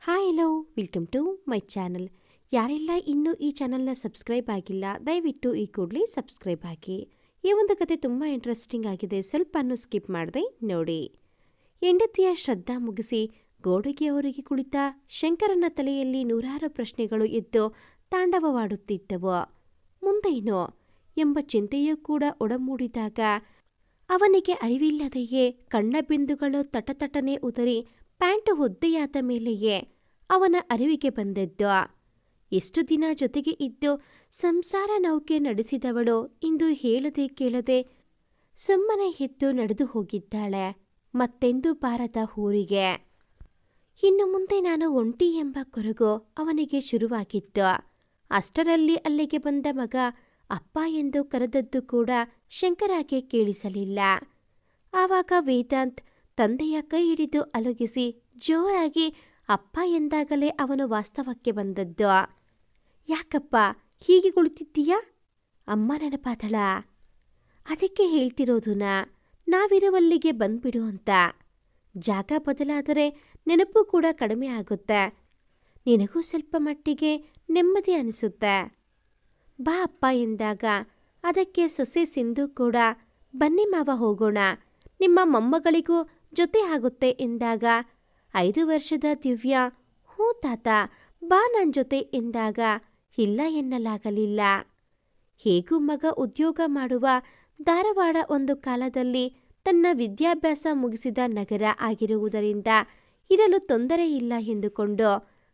Hi hello welcome to my channel. ಯಾರೆಲ್ಲ ಇನ್ನೂ ಈ ಚಾನಲ್ನ ಸಬ್ಸ್ಕ್ರೈಬ್ ಆಗಿಲ್ಲ ದಯವಿಟ್ಟು ಈ ಕೂಡಲೇ ಸಬ್ಸ್ಕ್ರೈಬ್ ಆಗಿ. ಈ ಒಂದು ಕತೆ ತುಂಬ ಇಂಟ್ರೆಸ್ಟಿಂಗ್ ಆಗಿದೆ, ಸ್ವಲ್ಪನೂ ಸ್ಕಿಪ್ ಮಾಡದೆ ನೋಡಿ. ಹೆಂಡತಿಯ ಶ್ರದ್ಧಾ ಮುಗಿಸಿ ಗೋಡೆಗೆ ಹೊರಗೆ ಕುಳಿತ ಶಂಕರನ ತಲೆಯಲ್ಲಿ ನೂರಾರು ಪ್ರಶ್ನೆಗಳು ಎದ್ದು ತಾಂಡವವಾಡುತ್ತಿದ್ದವು. ಮುಂದೇನು ಎಂಬ ಚಿಂತೆಯೂ ಕೂಡ ಒಡಮೂಡಿದಾಗ ಅವನಿಗೆ ಅರಿವಿಲ್ಲದೆಯೇ ಕಣ್ಣ ಬಿಂದುಗಳು ತಟತಟನೆ ಉದರಿ ಪ್ಯಾಂಟು ಒದ್ದೆಯಾದ ಮೇಲೆಯೇ ಅವನ ಅರಿವಿಗೆ ಬಂದದ್ದು. ಎಷ್ಟು ದಿನ ಜೊತೆಗೆ ಇದ್ದು ಸಂಸಾರ ನೌಕೆ ನಡೆಸಿದವಳು ಇಂದು ಹೇಳದೆ ಕೇಳದೆ ಸುಮ್ಮನೆ ಎದ್ದು ನಡೆದು ಹೋಗಿದ್ದಾಳೆ, ಮತ್ತೆಂದು ಬಾರದ ಊರಿಗೆ. ಇನ್ನು ಮುಂದೆ ನಾನು ಒಂಟಿ ಎಂಬ ಕೊರಗು ಅವನಿಗೆ ಶುರುವಾಗಿತ್ತು. ಅಷ್ಟರಲ್ಲಿ ಅಲ್ಲಿಗೆ ಬಂದ ಮಗ ಅಪ್ಪ ಎಂದು ಕರೆದದ್ದು ಕೂಡ ಶಂಕರಗೆ ಕೇಳಿಸಲಿಲ್ಲ. ಆವಾಗ ವೇದಾಂತ್ ತಂದೆಯ ಕೈ ಹಿಡಿದು ಅಲುಗಿಸಿ ಜೋರಾಗಿ ಅಪ್ಪ ಎಂದಾಗಲೇ ಅವನು ವಾಸ್ತವಕ್ಕೆ ಬಂದದ್ದು. ಯಾಕಪ್ಪ ಹೀಗೆ ಕುಳಿತಿದ್ದೀಯಾ? ಅಮ್ಮ ನೆನಪಾದಳ. ಅದಕ್ಕೆ ಹೇಳ್ತಿರೋದುನ, ನಾವಿರುವಲ್ಲಿಗೆ ಬಂದ್ಬಿಡು ಅಂತ. ಜಾಗ ಬದಲಾದರೆ ನೆನಪು ಕೂಡ ಕಡಿಮೆ ಆಗುತ್ತೆ, ನಿನಗೂ ಸ್ವಲ್ಪ ಮಟ್ಟಿಗೆ ನೆಮ್ಮದಿ ಅನಿಸುತ್ತೆ. ಬಾ ಅಪ್ಪ ಎಂದಾಗ ಅದಕ್ಕೆ ಸೊಸೆ ಸಿಂಧು ಕೂಡ ಬನ್ನಿ ಮಾವ ಹೋಗೋಣ, ನಿಮ್ಮ ಮೊಮ್ಮಗಳಿಗೂ ಜೊತೆ ಆಗುತ್ತೆ ಎಂದಾಗ 5 ವರ್ಷದ ದಿವ್ಯಾ ಹ್ಞೂ ತಾತ ಬಾ ನನ್ನ ಜೊತೆ ಎಂದಾಗ ಇಲ್ಲ ಎನ್ನಲಾಗಲಿಲ್ಲ. ಹೇಗೂ ಮಗ ಉದ್ಯೋಗ ಮಾಡುವ ಧಾರವಾಡ ಒಂದು ಕಾಲದಲ್ಲಿ ತನ್ನ ವಿದ್ಯಾಭ್ಯಾಸ ಮುಗಿಸಿದ ನಗರ ಆಗಿರುವುದರಿಂದ ಇರಲು ತೊಂದರೆ ಇಲ್ಲ ಎಂದುಕೊಂಡು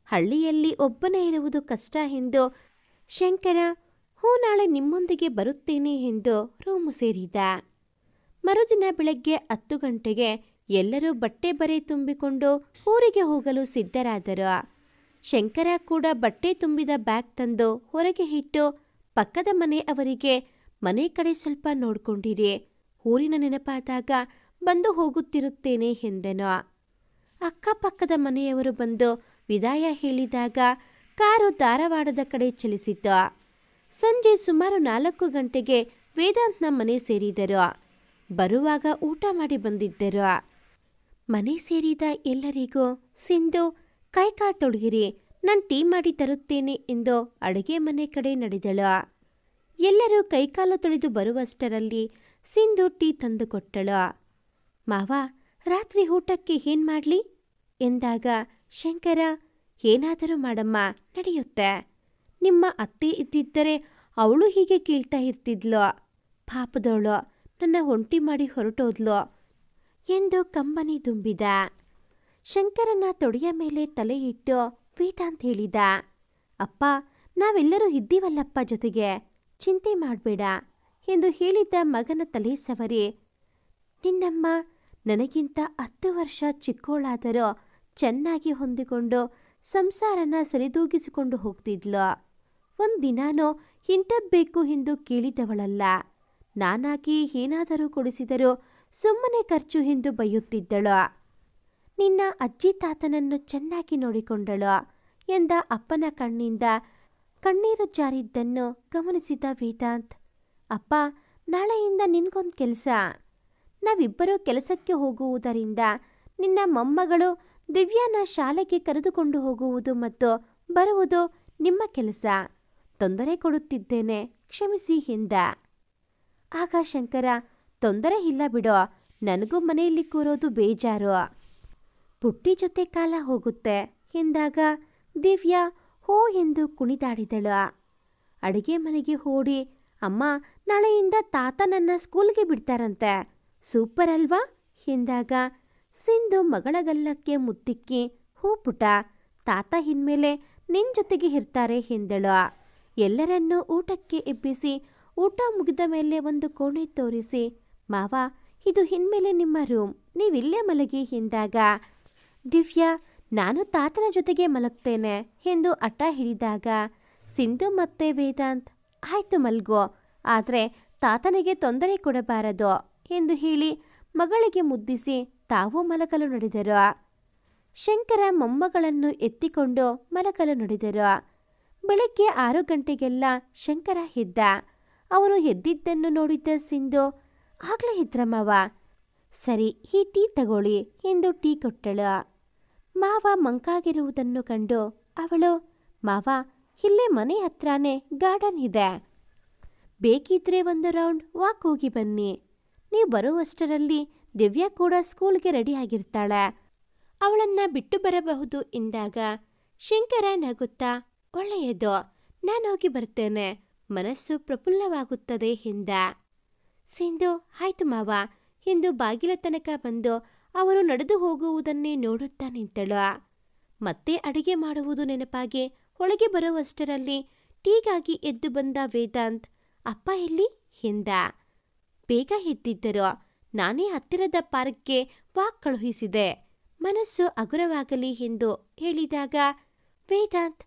ಹಳ್ಳಿಯಲ್ಲಿ ಒಬ್ಬನೇ ಇರುವುದು ಕಷ್ಟ ಎಂದು ಶಂಕರ ಹ್ಞೂ ನಾಳೆ ನಿಮ್ಮೊಂದಿಗೆ ಬರುತ್ತೇನೆ ಎಂದು ರೂಮು ಸೇರಿದ. ಮರುದಿನ ಬೆಳಗ್ಗೆ 10 ಗಂಟೆಗೆ ಎಲ್ಲರೂ ಬಟ್ಟೆ ಬರೆ ತುಂಬಿಕೊಂಡು ಊರಿಗೆ ಹೋಗಲು ಸಿದ್ಧರಾದರು. ಶಂಕರ ಕೂಡ ಬಟ್ಟೆ ತುಂಬಿದ ಬ್ಯಾಗ್ ತಂದು ಹೊರಗೆ ಇಟ್ಟು ಪಕ್ಕದ ಮನೆ ಅವರಿಗೆ ಮನೆ ಕಡೆ ಸ್ವಲ್ಪ ನೋಡ್ಕೊಂಡಿರಿ, ಊರಿನ ನೆನಪಾದಾಗ ಬಂದು ಹೋಗುತ್ತಿರುತ್ತೇನೆ ಎಂದನು. ಅಕ್ಕಪಕ್ಕದ ಮನೆಯವರು ಬಂದು ವಿದಾಯ ಹೇಳಿದಾಗ ಕಾರು ಧಾರವಾಡದ ಕಡೆ ಚಲಿಸಿತು. ಸಂಜೆ ಸುಮಾರು 4 ಗಂಟೆಗೆ ವೇದಾಂತ್ನ ಮನೆ ಸೇರಿದರು. ಬರುವಾಗ ಊಟ ಮಾಡಿ ಬಂದಿದ್ದರು. ಮನೆ ಸೇರಿದ ಎಲ್ಲರಿಗೂ ಸಿಂಧು ಕೈಕಾಲು ತೊಡಗಿರಿ, ನಾನು ಟೀ ಮಾಡಿ ತರುತ್ತೇನೆ ಎಂದು ಅಡುಗೆ ಮನೆ ಕಡೆ ನಡೆದಳು. ಎಲ್ಲರೂ ಕೈಕಾಲು ತೊಳೆದು ಬರುವಷ್ಟರಲ್ಲಿ ಸಿಂಧು ಟೀ ತಂದು ಕೊಟ್ಟಳು. ಮಾವ ರಾತ್ರಿ ಊಟಕ್ಕೆ ಏನ್ ಮಾಡ್ಲಿ ಎಂದಾಗ ಶಂಕರ ಏನಾದರೂ ಮಾಡಮ್ಮ ನಡೆಯುತ್ತೆ, ನಿಮ್ಮ ಅತ್ತೆ ಇದ್ದಿದ್ದರೆ ಅವಳು ಹೀಗೆ ಕೇಳ್ತಾ ಇರ್ತಿದ್ಲು, ಪಾಪದವಳು ನನ್ನ ಒಂಟಿ ಮಾಡಿ ಹೊರಟೋದ್ಲು ಎಂದು ಕಂಬನಿ ತುಂಬಿದ. ಶಂಕರನ ತೊಡೆಯ ಮೇಲೆ ತಲೆ ಇಟ್ಟು ವೇದಾಂತ್ ಹೇಳಿದ, ಅಪ್ಪ ನಾವೆಲ್ಲರೂ ಇದ್ದೀವಲ್ಲಪ್ಪ ಜೊತೆಗೆ, ಚಿಂತೆ ಮಾಡಬೇಡ ಎಂದು ಹೇಳಿದ್ದ ಮಗನ ತಲೆ ಸವರಿ, ನಿನ್ನಮ್ಮ ನನಗಿಂತ 10 ವರ್ಷ ಚಿಕ್ಕೋಳಾದರೂ ಚೆನ್ನಾಗಿ ಹೊಂದಿಕೊಂಡು ಸಂಸಾರನ ಸರಿದೂಗಿಸಿಕೊಂಡು ಹೋಗ್ತಿದ್ಲು. ಒಂದಿನಾನೋ ಇಂಥದ್ದು ಬೇಕು ಎಂದು ಕೇಳಿದವಳಲ್ಲ. ನಾನಾಗಿ ಏನಾದರೂ ಕೊಡಿಸಿದರೂ ಸುಮ್ಮನೆ ಖರ್ಚು ಎಂದು ಬೈಯುತ್ತಿದ್ದಳು. ನಿನ್ನ ಅಜ್ಜಿ ತಾತನನ್ನು ಚೆನ್ನಾಗಿ ನೋಡಿಕೊಂಡಳು ಎಂದ ಅಪ್ಪನ ಕಣ್ಣಿಂದ ಕಣ್ಣೀರು ಜಾರಿದ್ದನ್ನು ಗಮನಿಸಿದ ವೇದಾಂತ್, ಅಪ್ಪ ನಾಳೆಯಿಂದ ನಿನ್ಗೊಂದು ಕೆಲಸ, ನಾವಿಬ್ಬರೂ ಕೆಲಸಕ್ಕೆ ಹೋಗುವುದರಿಂದ ನಿನ್ನ ಮೊಮ್ಮಗಳು ದಿವ್ಯಾನ ಶಾಲೆಗೆ ಕರೆದುಕೊಂಡು ಹೋಗುವುದು ಮತ್ತು ಬರುವುದು ನಿಮ್ಮ ಕೆಲಸ. ತೊಂದರೆ ಕೊಡುತ್ತಿದ್ದೇನೆ ಕ್ಷಮಿಸಿ ಎಂದ. ಆಗ ಶಂಕರ, ತೊಂದರೆ ಇಲ್ಲ ಬಿಡೋ, ನನಗೂ ಮನೆಯಲ್ಲಿ ಕೂರೋದು ಬೇಜಾರು, ಪುಟ್ಟಿ ಜೊತೆ ಕಾಲ ಹೋಗುತ್ತೆ ಎಂದಾಗ ದಿವ್ಯಾ ಹೋ ಎಂದು ಕುಣಿದಾಡಿದಳು. ಅಡುಗೆ ಮನೆಗೆ ಓಡಿ, ಅಮ್ಮ ನಾಳೆಯಿಂದ ತಾತ ನನ್ನ ಸ್ಕೂಲ್ಗೆ ಬಿಡ್ತಾರಂತೆ, ಸೂಪರ್ ಅಲ್ವಾ ಎಂದಾಗ ಸಿಂಧು ಮಗಳ ಗಲ್ಲಕ್ಕೆ ಮುತ್ತಿಕ್ಕಿ, ಹೂ ಪುಟ, ತಾತ ಇನ್ಮೇಲೆ ನಿನ್ ಜೊತೆಗೆ ಇರ್ತಾರೆ ಎಂದಳು. ಎಲ್ಲರನ್ನೂ ಊಟಕ್ಕೆ ಎಬ್ಬಿಸಿ ಊಟ ಮುಗಿದ ಮೇಲೆ ಒಂದು ಕೋಣೆ ತೋರಿಸಿ, ಮಾವ ಇದು ಇನ್ಮೇಲೆ ನಿಮ್ಮ ರೂಮ್, ನೀವಿಲ್ಲೇ ಮಲಗಿ ಎಂದಾಗ ದಿವ್ಯಾ ನಾನು ತಾತನ ಜೊತೆಗೆ ಮಲಗ್ತೇನೆ ಎಂದು ಹಠ ಹಿಡಿದಾಗ ಸಿಂಧು ಮತ್ತೆ ವೇದಾಂತ್ ಆಯ್ತು ಮಲ್ಗೋ, ಆದರೆ ತಾತನಿಗೆ ತೊಂದರೆ ಕೊಡಬಾರದು ಎಂದು ಹೇಳಿ ಮಗಳಿಗೆ ಮುದ್ದಿಸಿ ತಾವು ಮಲಗಲು ನಡೆದರು. ಶಂಕರ ಮೊಮ್ಮಗಳನ್ನು ಎತ್ತಿಕೊಂಡು ಮಲಗಲು ನಡೆದರು. ಬೆಳಗ್ಗೆ 6 ಗಂಟೆಗೆಲ್ಲ ಶಂಕರ ಎದ್ದ. ಅವನು ಎದ್ದಿದ್ದನ್ನು ನೋಡಿದ್ದ ಸಿಂಧು, ಆಗ್ಲೇ ಇದ್ರಮ್ಮವ, ಸರಿ ಈ ಟೀ ತಗೊಳ್ಳಿ ಎಂದು ಟೀ ಕೊಟ್ಟಳು. ಮಾವ ಮಂಕಾಗಿರುವುದನ್ನು ಕಂಡು ಅವಳು, ಮಾವ, ಇಲ್ಲೇ ಮನೆ ಹತ್ರನೇ ಗಾರ್ಡನ್ ಇದೆ, ಬೇಕಿದ್ರೆ ಒಂದು ರೌಂಡ್ ವಾಕ್ ಹೋಗಿ ಬನ್ನಿ. ನೀವು ಬರುವಷ್ಟರಲ್ಲಿ ದಿವ್ಯಾ ಕೂಡ ಸ್ಕೂಲ್ಗೆ ರೆಡಿ ಆಗಿರ್ತಾಳೆ, ಅವಳನ್ನ ಬಿಟ್ಟು ಬರಬಹುದು ಎಂದಾಗ ಶಂಕರ ನಗುತ್ತಾ, ಒಳ್ಳೆಯದು, ನಾನು ಹೋಗಿ ಬರ್ತೇನೆ, ಮನಸ್ಸು ಪ್ರಫುಲ್ಲವಾಗುತ್ತದೆ ಎಂದ. ಸಿಂಧು, ಆಯ್ತು ಮಾವ ಎಂದು ಬಾಗಿಲ ತನಕ ಬಂದು ಅವರು ನಡೆದು ಹೋಗುವುದನ್ನೇ ನೋಡುತ್ತಾ ನಿಂತಳು. ಮತ್ತೆ ಅಡುಗೆ ಮಾಡುವುದು ನೆನಪಾಗಿ ಒಳಗೆ ಬರುವಷ್ಟರಲ್ಲಿ ಟೀಗಾಗಿ ಎದ್ದು ಬಂದ ವೇದಾಂತ್, ಅಪ್ಪ ಎಲ್ಲಿ ಎಂದ. ಬೇಗ ಎದ್ದಿದ್ದರು, ನಾನೇ ಹತ್ತಿರದ ಪಾರ್ಕ್ಗೆ ವಾಕ್ ಕಳುಹಿಸಿದೆ, ಮನಸ್ಸು ಹಗುರವಾಗಲಿ ಎಂದು ಹೇಳಿದಾಗ ವೇದಾಂತ್,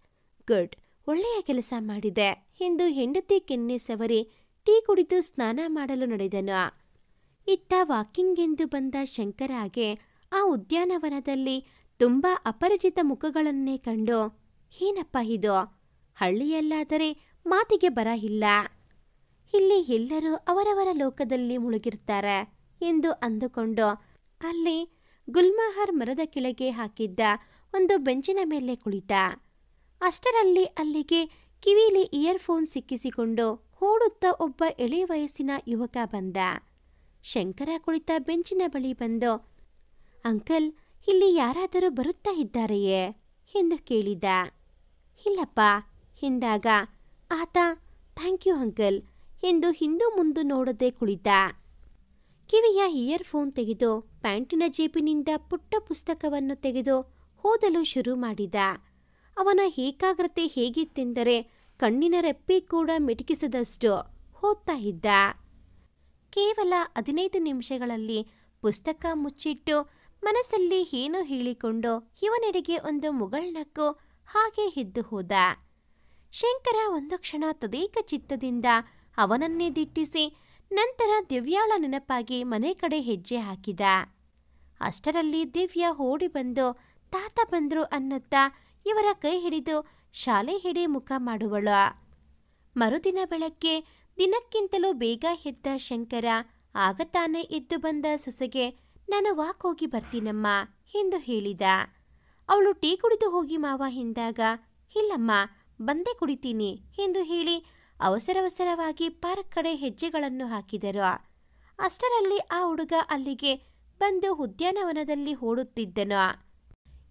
ಗುಡ್, ಒಳ್ಳೆಯ ಕೆಲಸ ಮಾಡಿದೆ ಎಂದು ಹೆಂಡತಿ ಕೆನ್ನೆ ಸವರಿ ಟೀ ಕುಡಿದು ಸ್ನಾನ ಮಾಡಲು ನಡೆದನು. ಇತ್ತ ವಾಕಿಂಗ್ ಎಂದು ಬಂದ ಶಂಕರಾಗೆ ಆ ಉದ್ಯಾನವನದಲ್ಲಿ ತುಂಬಾ ಅಪರಿಚಿತ ಮುಖಗಳನ್ನೇ ಕಂಡು, ಏನಪ್ಪ ಇದು, ಹಳ್ಳಿಯಲ್ಲಾದರೆ ಮಾತಿಗೆ ಬರ ಇಲ್ಲ, ಇಲ್ಲಿ ಎಲ್ಲರೂ ಅವರವರ ಲೋಕದಲ್ಲಿ ಮುಳುಗಿರ್ತಾರೆ ಎಂದು ಅಂದುಕೊಂಡು ಅಲ್ಲಿ ಗುಲ್ಮಹರ್ ಮರದ ಕೆಳಗೆ ಹಾಕಿದ್ದ ಒಂದು ಬೆಂಚಿನ ಮೇಲೆ ಕುಳಿತ. ಅಷ್ಟರಲ್ಲಿ ಅಲ್ಲಿಗೆ ಕಿವಿಲಿ ಇಯರ್ಫೋನ್ ಸಿಕ್ಕಿಸಿಕೊಂಡು ಓಡುತ್ತಾ ಒಬ್ಬ ಎಳೆ ವಯಸ್ಸಿನ ಯುವಕ ಬಂದ. ಶಂಕರ ಕುಳಿತ ಬೆಂಚಿನ ಬಳಿ ಬಂದು, ಅಂಕಲ್, ಇಲ್ಲಿ ಯಾರಾದರೂ ಬರುತ್ತಾ ಇದ್ದಾರೆಯೇ ಎಂದು ಕೇಳಿದ. ಇಲ್ಲಪ್ಪ ಎಂದಾಗ ಆತ, ಥ್ಯಾಂಕ್ ಯು ಅಂಕಲ್ ಎಂದು ಹಿಂದು ಮುಂದು ನೋಡದೆ ಕುಳಿತ. ಕಿವಿಯ ಇಯರ್ಫೋನ್ ತೆಗೆದು ಪ್ಯಾಂಟಿನ ಜೇಬಿನಿಂದ ಪುಟ್ಟ ಪುಸ್ತಕವನ್ನು ತೆಗೆದು ಓದಲು ಶುರು ಮಾಡಿದ. ಅವನ ಏಕಾಗ್ರತೆ ಹೇಗಿತ್ತೆಂದರೆ ಕಣ್ಣಿನ ರೆಪ್ಪೆ ಕೂಡ ಮಿಟುಕಿಸದಷ್ಟು ಓದ್ತಾ ಇದ್ದ. ಕೇವಲ 15 ನಿಮಿಷಗಳಲ್ಲಿ ಪುಸ್ತಕ ಮುಚ್ಚಿಟ್ಟು ಮನಸ್ಸಲ್ಲಿ ಏನೋ ಹೇಳಿಕೊಂಡು ಇವನೆಡೆಗೆ ಒಂದು ಮುಗಳ್ನಕ್ಕು ಹಾಗೆ ಎದ್ದು ಹೋದ. ಶಂಕರ ಒಂದು ಕ್ಷಣ ತದೇಕ ಚಿತ್ತದಿಂದ ಅವನನ್ನೇ ದಿಟ್ಟಿಸಿ ನಂತರ ದಿವ್ಯಾಳ ನೆನಪಾಗಿ ಮನೆ ಕಡೆ ಹೆಜ್ಜೆ ಹಾಕಿದ. ಅಷ್ಟರಲ್ಲಿ ದಿವ್ಯಾ ಓಡಿ ಬಂದು ತಾತ ಬಂದ್ರು ಅನ್ನುತ್ತಾ ಇವರ ಕೈ ಹಿಡಿದು ಶಾಲೆ ಹಿಡಿ ಮುಖ ಮಾಡುವಳು. ಮರುದಿನ ಬೆಳಗ್ಗೆ ದಿನಕ್ಕಿಂತಲೂ ಬೇಗ ಎದ್ದ ಶಂಕರ ಆಗ ತಾನೇ ಎದ್ದು ಬಂದ ಸೊಸೆಗೆ, ನಾನು ವಾಕ್ ಹೋಗಿ ಬರ್ತೀನಮ್ಮ ಎಂದು ಹೇಳಿದ. ಅವಳು ಟೀ ಕುಡಿದು ಹೋಗಿ ಮಾವ ಎಂದಾಗ, ಇಲ್ಲಮ್ಮ, ಬಂದೇ ಕುಡಿತೀನಿ ಎಂದು ಹೇಳಿ ಅವಸರವಸರವಾಗಿ ಪಾರ್ಕ್ ಕಡೆ ಹೆಜ್ಜೆಗಳನ್ನು ಹಾಕಿದರು. ಅಷ್ಟರಲ್ಲಿ ಆ ಹುಡುಗ ಅಲ್ಲಿಗೆ ಬಂದು ಉದ್ಯಾನವನದಲ್ಲಿ ಓಡುತ್ತಿದ್ದನು.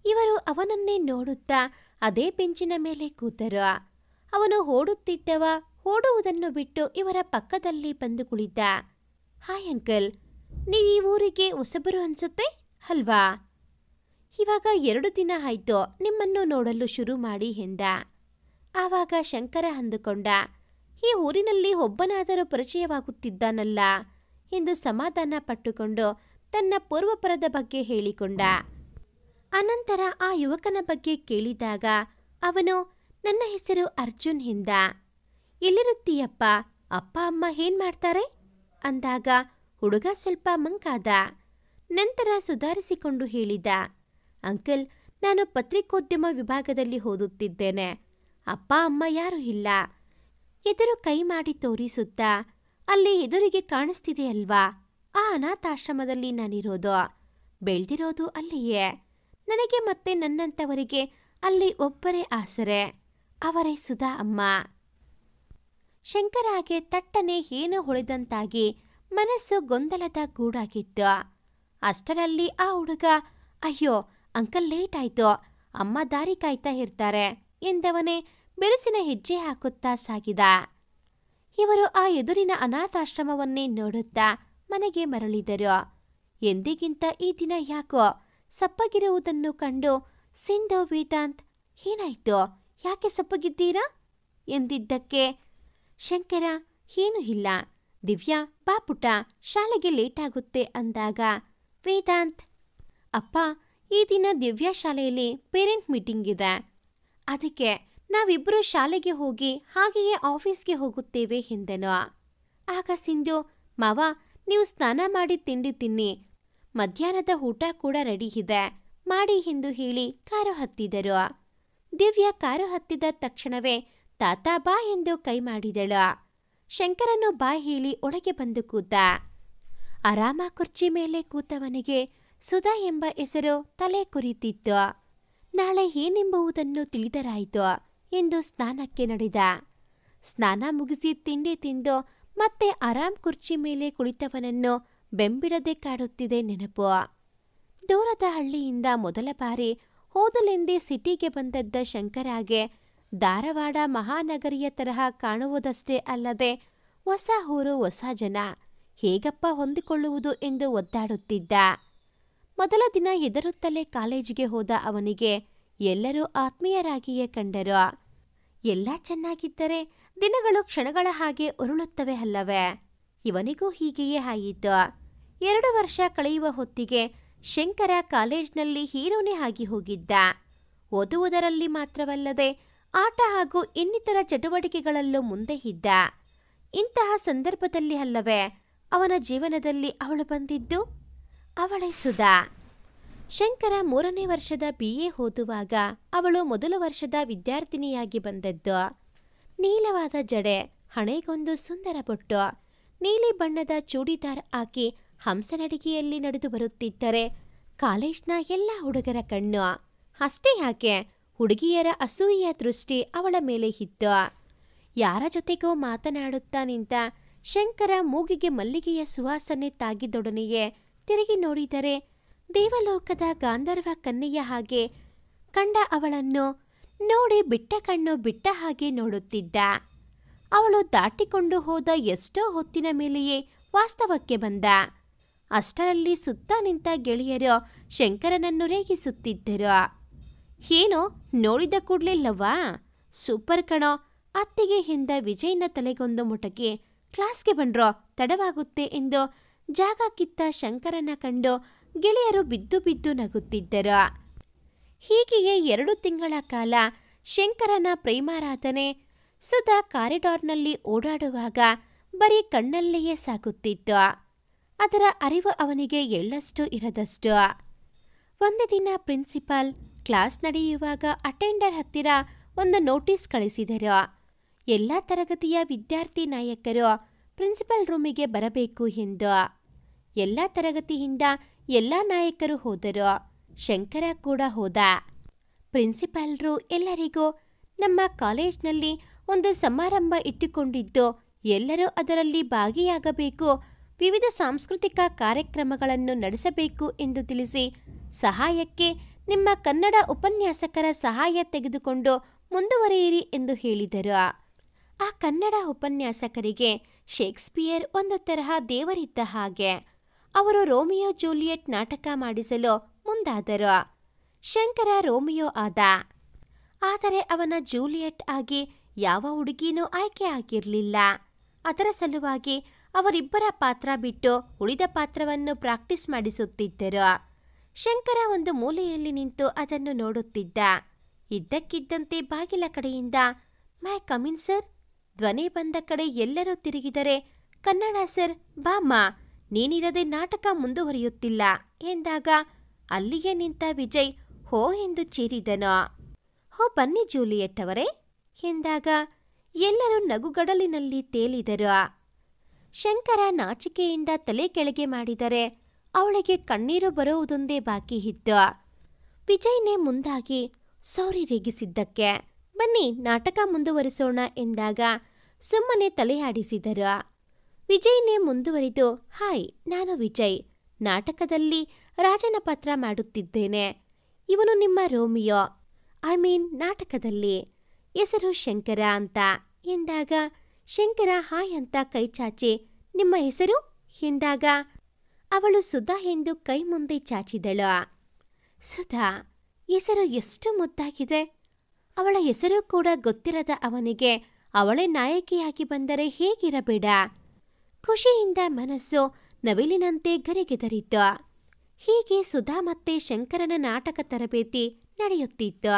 ಇವರು ಅವನನ್ನೇ ನೋಡುತ್ತಾ ಅದೇ ಬೆಂಚಿನ ಮೇಲೆ ಕೂತರು. ಅವನು ಓಡುತ್ತಿದ್ದವ ಓಡುವುದನ್ನು ಬಿಟ್ಟು ಇವರ ಪಕ್ಕದಲ್ಲಿ ಬಂದು ಕುಳಿತ. ಹಾಯ್ ಅಂಕಲ್, ನೀವು ಈ ಊರಿಗೆ ಹೊಸಬರು ಅನ್ಸುತ್ತೆ ಅಲ್ವಾ? ಇವಾಗ 2 ದಿನ ಆಯ್ತು ನಿಮ್ಮನ್ನು ನೋಡಲು ಶುರು ಮಾಡಿ ಎಂದ. ಆವಾಗ ಶಂಕರ ಅಂದುಕೊಂಡ, ಈ ಊರಿನಲ್ಲಿ ಒಬ್ಬನಾದರೂ ಪರಿಚಯವಾಗುತ್ತಿದ್ದಾನಲ್ಲ ಎಂದು ಸಮಾಧಾನ ಪಟ್ಟುಕೊಂಡು ತನ್ನ ಪೂರ್ವಪರದ ಬಗ್ಗೆ ಹೇಳಿಕೊಂಡ. ಅನಂತರ ಆ ಯುವಕನ ಬಗ್ಗೆ ಕೇಳಿದಾಗ ಅವನು, ನನ್ನ ಹೆಸರು ಅರ್ಜುನ್ ಎಂದ. ಎಲ್ಲಿರುತ್ತೀಯಪ್ಪ, ಅಪ್ಪ ಅಮ್ಮ ಏನ್ ಮಾಡ್ತಾರೆ ಅಂದಾಗ ಹುಡುಗ ಸ್ವಲ್ಪ ಮಂಕಾದ. ನಂತರ ಸುಧಾರಿಸಿಕೊಂಡು ಹೇಳಿದ, ಅಂಕಲ್, ನಾನು ಪತ್ರಿಕೋದ್ಯಮ ವಿಭಾಗದಲ್ಲಿ ಓದುತ್ತಿದ್ದೇನೆ, ಅಪ್ಪ ಅಮ್ಮ ಯಾರೂ ಇಲ್ಲ. ಎದುರು ಕೈ ಮಾಡಿ ತೋರಿಸುತ್ತಾ, ಅಲ್ಲಿ ಎದುರಿಗೆ ಕಾಣಿಸ್ತಿದೆಯಲ್ವಾ, ಆ ಅನಾಥಾಶ್ರಮದಲ್ಲಿ ನಾನಿರೋದು, ಬೆಳೆದಿರೋದು ಅಲ್ಲಿಯೇ. ನನಗೆ ಮತ್ತೆ ನನ್ನಂಥವರಿಗೆ ಅಲ್ಲಿ ಒಬ್ಬರೇ ಆಸರೆ, ಅವರೇ ಸುಧಾ ಅಮ್ಮ. ಶಂಕರಾಗೆ ತಟ್ಟನೆ ಏನೋ ಹೊಳೆದಂತಾಗಿ ಮನಸ್ಸು ಗೊಂದಲದ ಗೂಡಾಗಿತ್ತು. ಅಷ್ಟರಲ್ಲಿ ಆ ಹುಡುಗ, ಅಯ್ಯೋ ಅಂಕಲ್, ಲೇಟ್ ಆಯ್ತು, ಅಮ್ಮ ದಾರಿ ಕಾಯ್ತಾ ಇರ್ತಾರೆ ಎಂದವನೇ ಬಿರುಸಿನ ಹೆಜ್ಜೆ ಹಾಕುತ್ತಾ ಸಾಗಿದ. ಇವರು ಆ ಎದುರಿನ ಅನಾಥಾಶ್ರಮವನ್ನೇ ನೋಡುತ್ತಾ ಮನೆಗೆ ಮರಳಿದರು. ಎಂದಿಗಿಂತ ಈ ದಿನ ಯಾಕೋ ಸಪ್ಪಗಿರುವುದನ್ನು ಕಂಡು ಸಿಂಧು, ವೇದಾಂತ್, ಏನಾಯ್ತು, ಯಾಕೆ ಸಪ್ಪಗಿದ್ದೀರಾ ಎಂದಿದ್ದಕ್ಕೆ ಶಂಕರ, ಏನೂ ಇಲ್ಲ, ದಿವ್ಯಾ ಬಾ ಪುಟ, ಶಾಲೆಗೆ ಲೇಟಾಗುತ್ತೆ ಅಂದಾಗ ವೇದಾಂತ್, ಅಪ್ಪ, ಈ ದಿನ ದಿವ್ಯಾ ಶಾಲೆಯಲ್ಲಿ ಪೇರೆಂಟ್ ಮೀಟಿಂಗ್ ಇದೆ, ಅದಕ್ಕೆ ನಾವಿಬ್ಬರು ಶಾಲೆಗೆ ಹೋಗಿ ಹಾಗೆಯೇ ಆಫೀಸ್ಗೆ ಹೋಗುತ್ತೇವೆ ಎಂದನು. ಆಗ ಸಿಂಧು, ಮಾವ, ನೀವು ಸ್ನಾನ ಮಾಡಿ ತಿಂಡಿ ತಿನ್ನಿ, ಮಧ್ಯಾಹ್ನದ ಊಟ ಕೂಡ ರೆಡಿ ಇದೆ, ಮಾಡಿ ಎಂದು ಹೇಳಿ ಕಾರು ಹತ್ತಿದರು. ದಿವ್ಯಾ ಕಾರು ಹತ್ತಿದ ತಕ್ಷಣವೇ ತಾತ ಬಾ ಎಂದು ಕೈ ಮಾಡಿದಳು. ಶಂಕರನು ಬಾ ಹೇಳಿ ಒಳಗೆ ಬಂದು ಕೂತ. ಆರಾಮ ಕುರ್ಚಿ ಮೇಲೆ ಕೂತವನಿಗೆ ಸುಧಾ ಎಂಬ ಹೆಸರು ತಲೆ ಕುರಿತಿತ್ತು. ನಾಳೆ ಏನೆಂಬುದನ್ನು ತಿಳಿದರಾಯಿತು ಎಂದು ಸ್ನಾನಕ್ಕೆ ನಡೆದ. ಸ್ನಾನ ಮುಗಿಸಿ ತಿಂಡಿ ತಿಂದು ಮತ್ತೆ ಆರಾಮ್ ಕುರ್ಚಿ ಮೇಲೆ ಕುಳಿತವನನ್ನು ಬೆಂಬಿಡದೆ ಕಾಡುತ್ತಿದೆ ನೆನಪು. ದೂರದ ಹಳ್ಳಿಯಿಂದ ಮೊದಲ ಬಾರಿ ಹೋದಲೆಂದೇ ಸಿಟಿಗೆ ಬಂದದ್ದ ಶಂಕರಾಗೆ ಧಾರವಾಡ ಮಹಾನಗರಿಯ ತರಹ ಕಾಣುವುದಷ್ಟೇ ಅಲ್ಲದೆ ಹೊಸ ಊರು ಹೊಸ ಜನ ಹೇಗಪ್ಪ ಹೊಂದಿಕೊಳ್ಳುವುದು ಎಂದು ಒದ್ದಾಡುತ್ತಿದ್ದ. ಮೊದಲ ದಿನ ಹೆದರುತ್ತಲೇ ಕಾಲೇಜಿಗೆ ಹೋದ ಅವನಿಗೆ ಎಲ್ಲರೂ ಆತ್ಮೀಯರಾಗಿಯೇ ಕಂಡರು. ಎಲ್ಲ ಚೆನ್ನಾಗಿದ್ದರೆ ದಿನಗಳು ಕ್ಷಣಗಳ ಹಾಗೆ ಉರುಳುತ್ತವೆ ಅಲ್ಲವೇ? ಇವನಿಗೂ ಹೀಗೆಯೇ ಆಯಿತು. 2 ವರ್ಷ ಕಳೆಯುವ ಹೊತ್ತಿಗೆ ಶಂಕರ ಕಾಲೇಜ್ನಲ್ಲಿ ಹೀರೋನೇ ಆಗಿ ಹೋಗಿದ್ದ. ಓದುವುದರಲ್ಲಿ ಮಾತ್ರವಲ್ಲದೆ ಆಟ ಹಾಗೂ ಇನ್ನಿತರ ಚಟುವಟಿಕೆಗಳಲ್ಲೂ ಮುಂದೆ ಇದ್ದ. ಇಂತಹ ಸಂದರ್ಭದಲ್ಲಿ ಅಲ್ಲವೇ ಅವನ ಜೀವನದಲ್ಲಿ ಅವಳು ಬಂದಿದ್ದು. ಅವಳೇ ಸುಧಾ. ಶಂಕರ 3ನೇ ವರ್ಷದ BA ಓದುವಾಗ ಅವಳು ಮೊದಲ ವರ್ಷದ ವಿದ್ಯಾರ್ಥಿನಿಯಾಗಿ ಬಂದದ್ದು. ನೀಲವಾದ ಜಡೆ, ಹಣೆಗೊಂದು ಸುಂದರ ಬೊಟ್ಟು, ನೀಲಿ ಬಣ್ಣದ ಚೂಡಿದಾರ್ ಹಾಕಿ ಹಂಸನಡಿಗೆಯಲ್ಲಿ ನಡೆದು ಬರುತ್ತಿದ್ದರೆ ಕಾಲೇಜ್ನ ಎಲ್ಲ ಹುಡುಗರ ಕಣ್ಣು. ಅಷ್ಟೇ ಯಾಕೆ, ಹುಡುಗಿಯರ ಅಸೂಯೆಯ ದೃಷ್ಟಿ ಅವಳ ಮೇಲೆ ಇತ್ತು. ಯಾರ ಜೊತೆಗೋ ಮಾತನಾಡುತ್ತಾ ನಿಂತ ಶಂಕರ ಮೂಗಿಗೆ ಮಲ್ಲಿಗೆಯ ಸುವಾಸನೆ ತಾಗಿದೊಡನೆಯೇ ತಿರುಗಿ ನೋಡಿದರೆ ದೇವಲೋಕದ ಗಾಂಧರ್ವ ಕನ್ಯೆಯ ಹಾಗೆ ಕಂಡ ಅವಳನ್ನು ನೋಡಿ ಬಿಟ್ಟ ಕಣ್ಣು ಬಿಟ್ಟ ಹಾಗೆ ನೋಡುತ್ತಿದ್ದ. ಅವಳು ದಾಟಿಕೊಂಡು ಹೋದ ಎಷ್ಟೋ ಹೊತ್ತಿನ ಮೇಲೆಯೇ ವಾಸ್ತವಕ್ಕೆ ಬಂದ. ಅಷ್ಟರಲ್ಲಿ ಸುತ್ತ ನಿಂತ ಗೆಳೆಯರು ಶಂಕರನನ್ನು ರೇಗಿಸುತ್ತಿದ್ದರು. ಏನೋ ನೋಡಿದ ಕೂಡ್ಲೇ ಲವ್ವಾ? ಸೂಪರ್ ಕಣೋ. ಅತ್ತಿಗೆ ಹಿಂದ ವಿಜಯ್ನ ತಲೆಗೊಂದು ಮುಟಕಿ ಕ್ಲಾಸ್ಗೆ ಬಂಡ್ರೋ, ತಡವಾಗುತ್ತೆ ಎಂದು ಜಾಗ ಕಿತ್ತ ಶಂಕರನ ಕಂಡು ಗೆಳೆಯರು ಬಿದ್ದು ಬಿದ್ದು ನಗುತ್ತಿದ್ದರು. ಹೀಗೆಯೇ 2 ತಿಂಗಳ ಕಾಲ ಶಂಕರನ ಪ್ರೇಮಾರಾಧನೆ ಸುಧಾ ಕಾರಿಡಾರ್ನಲ್ಲಿ ಓಡಾಡುವಾಗ ಬರೀ ಕಣ್ಣಲ್ಲೆಯೇ ಸಾಗುತ್ತಿತ್ತು. ಅದರ ಅರಿವು ಅವನಿಗೆ ಎಳ್ಳಷ್ಟು ಇರದಷ್ಟು. ಒಂದು ದಿನ ಪ್ರಿನ್ಸಿಪಾಲ್ ಕ್ಲಾಸ್ ನಡೆಯುವಾಗ ಅಟೆಂಡರ್ ಹತ್ತಿರ ಒಂದು ನೋಟಿಸ್ ಕಳಿಸಿದರು. ಎಲ್ಲ ತರಗತಿಯ ವಿದ್ಯಾರ್ಥಿ ನಾಯಕರು ಪ್ರಿನ್ಸಿಪಲ್ ರೂಮಿಗೆ ಬರಬೇಕು ಎಂದು. ಎಲ್ಲ ತರಗತಿಯಿಂದ ಎಲ್ಲ ನಾಯಕರು ಹೋದರು. ಶಂಕರ ಕೂಡ ಹೋದ. ಪ್ರಿನ್ಸಿಪಾಲ್ರು ಎಲ್ಲರಿಗೂ ನಮ್ಮ ಕಾಲೇಜ್ನಲ್ಲಿ ಒಂದು ಸಮಾರಂಭ ಇಟ್ಟುಕೊಂಡಿದ್ದು, ಎಲ್ಲರೂ ಅದರಲ್ಲಿ ಭಾಗಿಯಾಗಬೇಕು, ವಿವಿಧ ಸಾಂಸ್ಕೃತಿಕ ಕಾರ್ಯಕ್ರಮಗಳನ್ನು ನಡೆಸಬೇಕು ಎಂದು ತಿಳಿಸಿ ಸಹಾಯಕ್ಕೆ ನಿಮ್ಮ ಕನ್ನಡ ಉಪನ್ಯಾಸಕರ ಸಹಾಯ ತೆಗೆದುಕೊಂಡು ಮುಂದುವರಿಯಿರಿ ಎಂದು ಹೇಳಿದರು. ಆ ಕನ್ನಡ ಉಪನ್ಯಾಸಕರಿಗೆ ಶೇಕ್ಸ್ಪಿಯರ್ ಒಂದು ತರಹ ದೇವರಿದ್ದ ಹಾಗೆ. ಅವರು ರೋಮಿಯೋ ಜೂಲಿಯೆಟ್ ನಾಟಕ ಮಾಡಿಸಲು ಮುಂದಾದರು. ಶಂಕರ ರೋಮಿಯೋ ಆದ. ಆದರೆ ಅವನ ಜೂಲಿಯೆಟ್ ಆಗಿ ಯಾವ ಹುಡುಗಿನೂ ಆಯ್ಕೆ ಆಗಿರಲಿಲ್ಲ. ಅದರ ಸಲುವಾಗಿ ಅವರಿಬ್ಬರ ಪಾತ್ರ ಬಿಟ್ಟು ಉಳಿದ ಪಾತ್ರವನ್ನು ಪ್ರಾಕ್ಟೀಸ್ ಮಾಡಿಸುತ್ತಿದ್ದರು. ಶಂಕರ ಒಂದು ಮೂಲೆಯಲ್ಲಿ ನಿಂತು ಅದನ್ನು ನೋಡುತ್ತಿದ್ದ. ಇದ್ದಕ್ಕಿದ್ದಂತೆ ಬಾಗಿಲ ಕಡೆಯಿಂದ ಮೈ ಕಮಿನ್ ಸರ್ ಧ್ವನಿ ಬಂದ ಕಡೆ ಎಲ್ಲರೂ ತಿರುಗಿದರೆ ಕನ್ನಡ ಸರ್ ಬಾಮ್ಮ, ನೀನಿರದೆ ನಾಟಕ ಮುಂದುವರಿಯುತ್ತಿಲ್ಲ ಎಂದಾಗ ಅಲ್ಲಿಯೇ ನಿಂತ ವಿಜಯ್ ಹೋ ಎಂದು ಚೀರಿದನು. ಹೋ ಬನ್ನಿ ಜೂಲಿಯೆಟ್ ಅವರೇ ಎಂದಾಗ ಎಲ್ಲರೂ ನಗುಗಡಲಿನಲ್ಲಿ ತೇಲಿದರು. ಶಂಕರ ನಾಚಿಕೆಯಿಂದ ತಲೆ ಕೆಳಗೆ ಮಾಡಿದರೆ ಅವಳಿಗೆ ಕಣ್ಣೀರು ಬರುವುದೊಂದೇ ಬಾಕಿ ಇತ್ತು. ವಿಜಯ್ನೇ ಮುಂದಾಗಿ ಸಾರಿ ರೇಗಿಸಿದ್ದಕ್ಕೆ, ಬನ್ನಿ ನಾಟಕ ಮುಂದುವರಿಸೋಣ ಎಂದಾಗ ಸುಮ್ಮನೆ ತಲೆ ಆಡಿಸಿದರು. ವಿಜಯ್ನೇ ಮುಂದುವರಿದು, ಹಾಯ್, ನಾನು ವಿಜಯ್, ನಾಟಕದಲ್ಲಿ ರಾಜನ ಪಾತ್ರ ಮಾಡುತ್ತಿದ್ದೇನೆ. ಇವನು ನಿಮ್ಮ ರೋಮಿಯೋ, ಐ ಮೀನ್ ನಾಟಕದಲ್ಲಿ. ಹೆಸರು ಶಂಕರ ಅಂತ ಎಂದಾಗ ಶಂಕರ ಹಾಯ್ ಅಂತ ಕೈ ಚಾಚಿ, ನಿಮ್ಮ ಹೆಸರು ಎಂದಾಗ ಅವಳು ಸುಧಾ ಎಂದು ಕೈ ಮುಂದೆ ಚಾಚಿದಳು. ಸುಧಾ ಹೆಸರು ಎಷ್ಟು ಮುದ್ದಾಗಿದೆ. ಅವಳ ಹೆಸರು ಕೂಡ ಗೊತ್ತಿರದ ಅವನಿಗೆ ಅವಳೇ ನಾಯಕಿಯಾಗಿ ಬಂದರೆ ಹೇಗಿರಬೇಡ. ಖುಷಿಯಿಂದ ಮನಸ್ಸು ನವಿಲಿನಂತೆ ಗರಿಗೆದರಿತು. ಹೀಗೆ ಸುಧಾ ಮತ್ತೆ ಶಂಕರನ ನಾಟಕ ತರಬೇತಿ ನಡೆಯುತ್ತಿತ್ತು.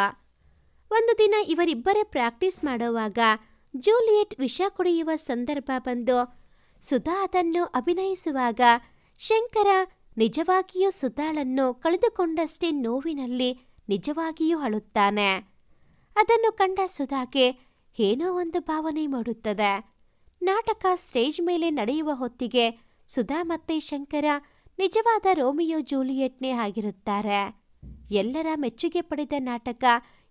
ಒಂದು ದಿನ ಇವರಿಬ್ಬರೇ ಪ್ರಾಕ್ಟೀಸ್ ಮಾಡುವಾಗ ಜೂಲಿಯೆಟ್ ವಿಷ ಕುಡಿಯುವ ಸಂದರ್ಭ ಬಂದು ಸುಧಾ ಅದನ್ನು ಅಭಿನಯಿಸುವಾಗ ಶಂಕರ ನಿಜವಾಗಿಯೂ ಸುಧಾಳನ್ನು ಕಳೆದುಕೊಂಡಷ್ಟೇ ನೋವಿನಲ್ಲಿ ನಿಜವಾಗಿಯೂ ಅಳುತ್ತಾನೆ. ಅದನ್ನು ಕಂಡ ಸುಧಾಗೆ ಏನೋ ಒಂದು ಭಾವನೆ ಮೂಡುತ್ತದೆ. ನಾಟಕ ಸ್ಟೇಜ್ ಮೇಲೆ ನಡೆಯುವ ಹೊತ್ತಿಗೆ ಸುಧಾ ಮತ್ತೆ ಶಂಕರ ನಿಜವಾದ ರೋಮಿಯೋ ಜೂಲಿಯೆಟ್ನೇ ಆಗಿರುತ್ತಾರೆ. ಎಲ್ಲರ ಮೆಚ್ಚುಗೆ ಪಡೆದ ನಾಟಕ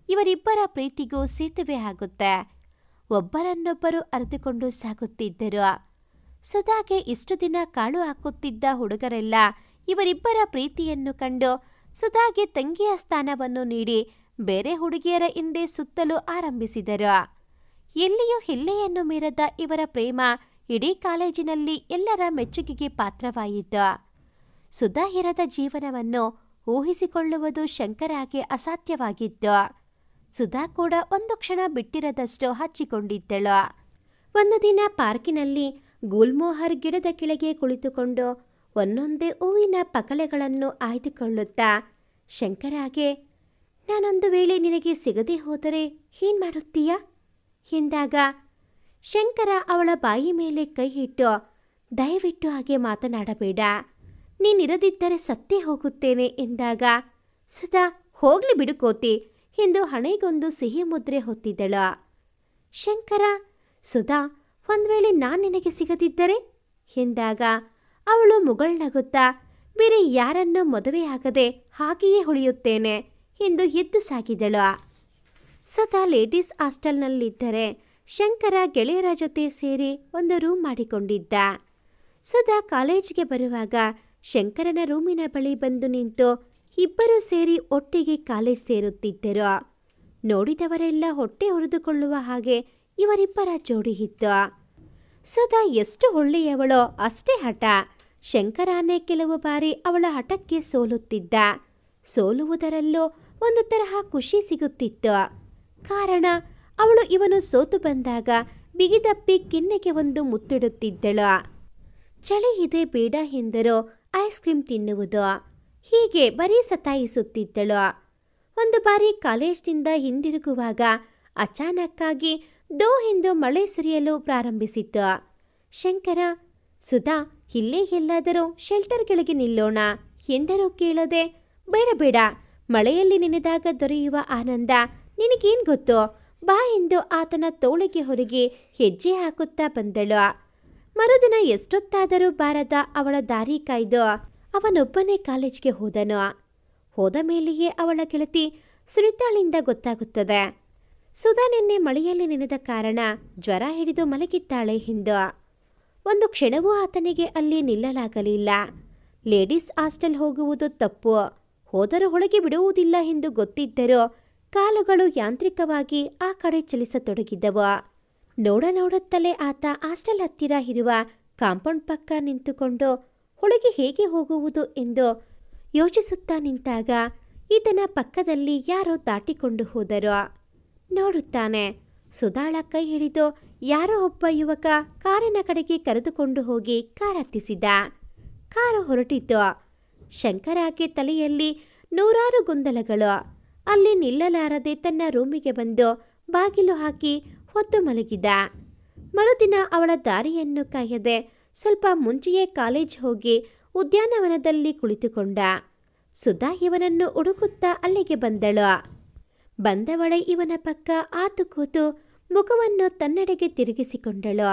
ಇವರಿಬ್ಬರ ಪ್ರೀತಿಗೂ ಸೇತುವೆ ಆಗುತ್ತೆ. ಒಬ್ಬರನ್ನೊಬ್ಬರು ಅರಿತುಕೊಂಡು ಸಾಗುತ್ತಿದ್ದರು. ಸುಧಾಗೆ ಇಷ್ಟು ದಿನ ಕಾಳು ಹಾಕುತ್ತಿದ್ದ ಹುಡುಗರೆಲ್ಲ ಇವರಿಬ್ಬರ ಪ್ರೀತಿಯನ್ನು ಕಂಡು ಸುಧಾಗೆ ತಂಗಿಯ ಸ್ಥಾನವನ್ನು ನೀಡಿ ಬೇರೆ ಹುಡುಗಿಯರ ಹಿಂದೆ ಸುತ್ತಲು ಆರಂಭಿಸಿದರು. ಎಲ್ಲಿಯೂ ಹಿಲ್ಲೆಯನ್ನು ಮೀರದ ಇವರ ಪ್ರೇಮ ಇಡೀ ಕಾಲೇಜಿನಲ್ಲಿ ಎಲ್ಲರ ಮೆಚ್ಚುಗೆಗೆ ಪಾತ್ರವಾಯಿತು. ಸುಧಾ ಇರದ ಜೀವನವನ್ನು ಊಹಿಸಿಕೊಳ್ಳುವುದು ಶಂಕರಗೆ ಅಸಾಧ್ಯವಾಗಿತ್ತು. ಸುಧಾ ಕೂಡ ಒಂದು ಕ್ಷಣ ಬಿಟ್ಟಿರದಷ್ಟು ಹಚ್ಚಿಕೊಂಡಿದ್ದಳು. ಒಂದು ದಿನ ಪಾರ್ಕಿನಲ್ಲಿ ಗುಲ್ಮೋಹರ್ ಗಿಡದ ಕೆಳಗೆ ಕುಳಿತುಕೊಂಡು ಒಂದೊಂದೇ ಹೂವಿನ ಪಕಲೆಗಳನ್ನು ಆಯ್ದುಕೊಳ್ಳುತ್ತಾ ಶಂಕರಗೆ, ನಾನೊಂದು ವೇಳೆ ನಿನಗೆ ಸಿಗದೆ ಹೋದರೆ ಏನ್ ಮಾಡುತ್ತೀಯಾ ಎಂದಾಗ ಶಂಕರ ಅವಳ ಬಾಯಿ ಮೇಲೆ ಕೈ ಇಟ್ಟು, ದಯವಿಟ್ಟು ಹಾಗೆ ಮಾತನಾಡಬೇಡ, ನೀನಿರದಿದ್ದರೆ ಸತ್ತೇ ಹೋಗುತ್ತೇನೆ ಎಂದಾಗ ಸುಧಾ, ಹೋಗ್ಲಿ ಬಿಡು ಕೋತಿ ಎಂದು ಹಣೆಗೊಂದು ಸಿಹಿ ಮುದ್ರೆ ಹೊತ್ತಿದ್ದಳು. ಶಂಕರ, ಸುಧಾ, ಒಂದ್ ವೇಳೆ ನಾನ್ ನಿನಗೆ ಸಿಗದಿದ್ದರೆ ಎಂದಾಗ ಅವಳು ಮುಗುಳ್ನಗುತ್ತಾ, ಬೇರೆ ಯಾರನ್ನೂ ಮದುವೆಯಾಗದೆ ಹಾಗೆಯೇ ಉಳಿಯುತ್ತೇನೆ ಎಂದು ಎದ್ದು ಸಾಗಿದಳು. ಸುಧಾ ಲೇಡೀಸ್ ಹಾಸ್ಟೆಲ್ನಲ್ಲಿದ್ದರೆ ಶಂಕರ ಗೆಳೆಯರ ಜೊತೆ ಸೇರಿ ಒಂದು ರೂಮ್ ಮಾಡಿಕೊಂಡಿದ್ದ. ಸುಧಾ ಕಾಲೇಜಿಗೆ ಬರುವಾಗ ಶಂಕರನ ರೂಮಿನ ಬಳಿ ಬಂದು ನಿಂತು ಇಬ್ಬರೂ ಸೇರಿ ಒಟ್ಟಿಗೆ ಕಾಲೇಜ್ ಸೇರುತ್ತಿದ್ದರು. ನೋಡಿದವರೆಲ್ಲ ಹೊಟ್ಟೆ ಹುರಿದುಕೊಳ್ಳುವ ಹಾಗೆ ಇವರಿಬ್ಬರ ಜೋಡಿ ಇತ್ತು. ಸುಧಾ ಎಷ್ಟು ಒಳ್ಳೆಯವಳೋ ಅಷ್ಟೇ ಹಠ. ಶಂಕರನೇ ಕೆಲವು ಬಾರಿ ಅವಳ ಹಠಕ್ಕೆ ಸೋಲುತ್ತಿದ್ದ. ಸೋಲುವುದರಲ್ಲೂ ಒಂದು ತರಹ ಖುಷಿ ಸಿಗುತ್ತಿತ್ತು. ಕಾರಣ ಅವಳು ಇವನು ಸೋತು ಬಂದಾಗ ಬಿಗಿದಪ್ಪಿ ಕೆನ್ನೆಗೆ ಒಂದು ಮುತ್ತಿಡುತ್ತಿದ್ದಳು. ಚಳಿ ಇದೆ ಬೇಡ ಎಂದರೂ ಐಸ್ ಕ್ರೀಮ್ ತಿನ್ನುವುದು, ಹೀಗೆ ಬರೀ ಸತಾಯಿಸುತ್ತಿದ್ದಳು. ಒಂದು ಬಾರಿ ಕಾಲೇಜ್ನಿಂದ ಹಿಂದಿರುಗುವಾಗ ಅಚಾನಕ್ಕಾಗಿ ದೋ ಎಂದು ಮಳೆ ಸುರಿಯಲು ಪ್ರಾರಂಭಿಸಿತು. ಶಂಕರ, ಸುಧಾ, ಇಲ್ಲೇ ಎಲ್ಲಾದರೂ ಶೆಲ್ಟರ್ಗಳಿಗೆ ನಿಲ್ಲೋಣ ಎಂದರೂ ಕೇಳದೆ, ಬೇಡ ಬೇಡ, ಮಳೆಯಲ್ಲಿ ನೆನೆದಾಗ ದೊರೆಯುವ ಆನಂದ ನಿನಗೇನ್ ಗೊತ್ತು, ಬಾ ಎಂದು ಆತನ ತೋಳಿಗೆ ಹೊರಗಿ ಹೆಜ್ಜೆ ಹಾಕುತ್ತಾ ಬಂದಳು. ಮರುದಿನ ಎಷ್ಟೊತ್ತಾದರೂ ಬಾರದ ಅವಳ ದಾರಿ ಕಾಯ್ದು ಅವನೊಬ್ಬನೇ ಕಾಲೇಜ್ಗೆ ಹೋದನು. ಹೋದ ಮೇಲೆಯೇ ಅವಳ ಗೆಳತಿ ಸುನಿತಾಳಿಂದ ಗೊತ್ತಾಗುತ್ತದೆ, ಸುಧಾ ನಿನ್ನೆ ಮಳೆಯಲ್ಲಿ ನೆನೆದ ಕಾರಣ ಜ್ವರ ಹಿಡಿದು ಮಲಗಿದ್ದಾಳೆ ಎಂದು. ಒಂದು ಕ್ಷಣವೂ ಆತನಿಗೆ ಅಲ್ಲಿ ನಿಲ್ಲಲಾಗಲಿಲ್ಲ. ಲೇಡೀಸ್ ಹಾಸ್ಟೆಲ್ ಹೋಗುವುದು ತಪ್ಪು, ಹೋದರೂ ಒಳಗೆ ಬಿಡುವುದಿಲ್ಲ ಎಂದು ಗೊತ್ತಿದ್ದರೂ ಕಾಲುಗಳು ಯಾಂತ್ರಿಕವಾಗಿ ಆ ಕಡೆ ಚಲಿಸತೊಡಗಿದವು. ನೋಡುತ್ತಲೇ ಆತ ಹಾಸ್ಟೆಲ್ ಹತ್ತಿರ ಇರುವ ಕಾಂಪೌಂಡ್ ಪಕ್ಕ ನಿಂತುಕೊಂಡು ಒಳಗೆ ಹೇಗೆ ಹೋಗುವುದು ಎಂದು ಯೋಚಿಸುತ್ತಾ ನಿಂತಾಗ ಈತನ ಪಕ್ಕದಲ್ಲಿ ಯಾರೋ ದಾಟಿಕೊಂಡು ಹೋದರು. ನೋಡುತ್ತಾನೆ, ಸುಧಾಳ ಕೈ ಹಿಡಿದು ಯಾರೋ ಒಬ್ಬ ಯುವಕ ಕಾರಿನ ಕಡೆಗೆ ಕರೆದುಕೊಂಡು ಹೋಗಿ ಕಾರ್ ಹತ್ತಿಸಿದ. ಕಾರು ಹೊರಟಿತು. ಶಂಕರಗೆ ತಲೆಯಲ್ಲಿ ನೂರಾರು ಗೊಂದಲಗಳು. ಅಲ್ಲಿ ನಿಲ್ಲಲಾರದೆ ತನ್ನ ರೂಮಿಗೆ ಬಂದು ಬಾಗಿಲು ಹಾಕಿ ಹೊತ್ತು ಮಲಗಿದ. ಮರುದಿನ ಅವಳ ದಾರಿಯನ್ನು ಕಾಯದೆ ಸ್ವಲ್ಪ ಮುಂಚೆಯೇ ಕಾಲೇಜ್ ಹೋಗಿ ಉದ್ಯಾನವನದಲ್ಲಿ ಕುಳಿತುಕೊಂಡ. ಸುಧಾ ಇವನನ್ನು ಹುಡುಕುತ್ತಾ ಅಲ್ಲಿಗೆ ಬಂದಳು. ಬಂದವಳೆ ಇವನ ಪಕ್ಕ ಆತು ಕೂತು ಮುಖವನ್ನು ತನ್ನೆಡೆಗೆ ತಿರುಗಿಸಿಕೊಂಡಳು.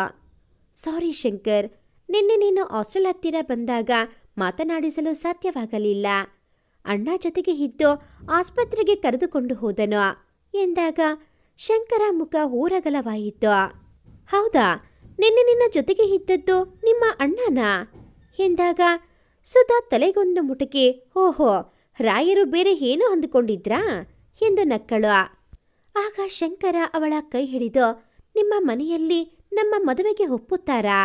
ಸಾರಿ ಶಂಕರ್, ನಿನ್ನೆ ನೀನು ಹಾಸ್ಟೆಲ್ ಹತ್ತಿರ ಬಂದಾಗ ಮಾತನಾಡಿಸಲು ಸಾಧ್ಯವಾಗಲಿಲ್ಲ. ಅಣ್ಣ ಜೊತೆಗೆ ಇದ್ದು ಆಸ್ಪತ್ರೆಗೆ ಕರೆದುಕೊಂಡು ಹೋದನು ಎಂದಾಗ ಶಂಕರ ಮುಖ ಊರಗಲವಾಯಿತು. ಹೌದಾ, ನಿನ್ನೆ ನಿನ್ನ ಜೊತೆಗೆ ಇದ್ದದ್ದು ನಿಮ್ಮ ಅಣ್ಣನಾ ಎಂದಾಗ ಸುಧಾ ತಲೆಗೊಂದು ಮುಟುಕಿ, ಓಹೋ, ರಾಯರು ಬೇರೆ ಏನೋ ಅಂದುಕೊಂಡಿದ್ರಾ ಎಂದು ನಕ್ಕಳು. ಆಗ ಶಂಕರ ಅವಳ ಕೈ ಹಿಡಿದು, ನಿಮ್ಮ ಮನೆಯಲ್ಲಿ ನಮ್ಮ ಮದುವೆಗೆ ಒಪ್ಪುತ್ತಾರಾ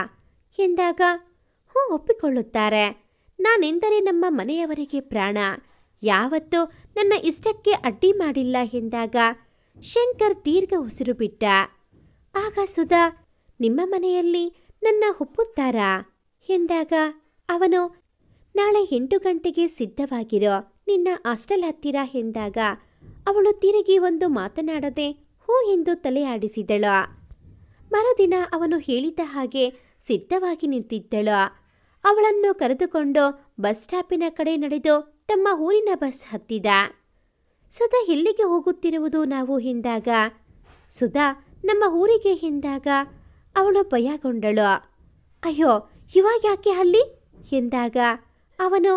ಎಂದಾಗ, ಹ್ಞೂ, ಒಪ್ಪಿಕೊಳ್ಳುತ್ತಾರೆ. ನಾನೆಂದರೆ ನಮ್ಮ ಮನೆಯವರಿಗೆ ಪ್ರಾಣ, ಯಾವತ್ತೂ ನನ್ನ ಇಷ್ಟಕ್ಕೆ ಅಡ್ಡಿ ಮಾಡಿಲ್ಲ ಎಂದಾಗ ಶಂಕರ್ ದೀರ್ಘ ಉಸಿರು ಬಿಟ್ಟ. ಆಗ ಸುಧಾ, ನಿಮ್ಮ ಮನೆಯಲ್ಲಿ ನನ್ನ ಒಪ್ಪುತ್ತಾರಾ ಎಂದಾಗ ಅವನು, ನಾಳೆ 8 ಗಂಟೆಗೆ ಸಿದ್ಧವಾಗಿರೋ, ನಿನ್ನ ಹಾಸ್ಟೆಲ್ ಹತ್ತಿರ ಎಂದಾಗ ಅವಳು ತಿರುಗಿ ಒಂದು ಮಾತನಾಡದೆ ಹೂ ಎಂದು ತಲೆ ಆಡಿಸಿದಳು. ಮರುದಿನ ಅವನು ಹೇಳಿದ ಹಾಗೆ ಸಿದ್ಧವಾಗಿ ನಿಂತಿದ್ದಳು. ಅವಳನ್ನು ಕರೆದುಕೊಂಡು ಬಸ್ ಸ್ಟಾಪಿನ ಕಡೆ ನಡೆದು ತಮ್ಮ ಊರಿನ ಬಸ್ ಹತ್ತಿದ. ಸುಧಾ, ಎಲ್ಲಿಗೆ ಹೋಗುತ್ತಿರುವುದು ನಾವು ಎಂದಾಗ, ಸುಧಾ, ನಮ್ಮ ಊರಿಗೆ ಎಂದಾಗ ಅವಳು ಭಯಗೊಂಡಳು. ಅಯ್ಯೋ, ಇವಾಗ ಯಾಕೆ ಅಲ್ಲಿ ಎಂದಾಗ ಅವನು,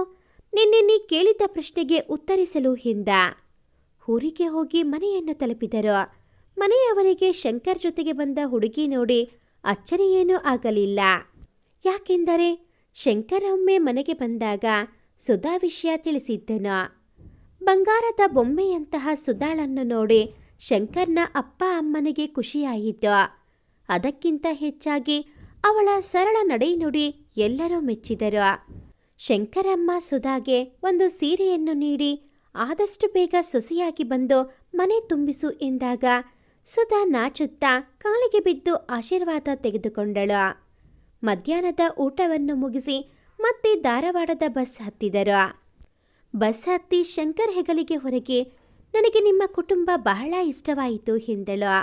ನಿನ್ನೆ ನೀ ಕೇಳಿದ್ದ ಪ್ರಶ್ನೆಗೆ ಉತ್ತರಿಸಲು ಎಂದ. ಊರಿಗೆ ಹೋಗಿ ಮನೆಯನ್ನು ತಲುಪಿದರು. ಮನೆಯವರಿಗೆ ಶಂಕರ್ ಜೊತೆಗೆ ಬಂದ ಹುಡುಗಿ ನೋಡಿ ಅಚ್ಚರಿಯೇನೂ ಆಗಲಿಲ್ಲ. ಯಾಕೆಂದರೆ ಶಂಕರ್ ಒಮ್ಮೆ ಮನೆಗೆ ಬಂದಾಗ ಸುಧಾ ವಿಷಯ ತಿಳಿಸಿದ್ದನು. ಬಂಗಾರದ ಬೊಮ್ಮೆಯಂತಹ ಸುಧಾಳನ್ನು ನೋಡಿ ಶಂಕರ್ನ ಅಪ್ಪ ಅಮ್ಮನಿಗೆ ಖುಷಿಯಾಯಿತು. ಅದಕ್ಕಿಂತ ಹೆಚ್ಚಾಗಿ ಅವಳ ಸರಳ ನಡೆನುಡಿ ಎಲ್ಲರೂ ಮೆಚ್ಚಿದರು. ಶಂಕರಮ್ಮ ಸುಧಾಗೆ ಒಂದು ಸೀರೆಯನ್ನು ನೀಡಿ ಆದಷ್ಟು ಬೇಗ ಸೊಸೆಯಾಗಿ ಬಂದು ಮನೆ ತುಂಬಿಸು ಎಂದಾಗ ಸುಧಾ ನಾಚುತ್ತಾ ಕಾಲಿಗೆ ಬಿದ್ದು ಆಶೀರ್ವಾದ ತೆಗೆದುಕೊಂಡಳು. ಮಧ್ಯಾಹ್ನದ ಊಟವನ್ನು ಮುಗಿಸಿ ಮತ್ತೆ ಧಾರವಾಡದ ಬಸ್ ಹತ್ತಿದರು. ಬಸ್ ಹತ್ತಿ ಶಂಕರ್ ಹೆಗಲಿಗೆ ಹೊರಗೆ ನನಗೆ ನಿಮ್ಮ ಕುಟುಂಬ ಬಹಳ ಇಷ್ಟವಾಯಿತು ಎಂದಳು.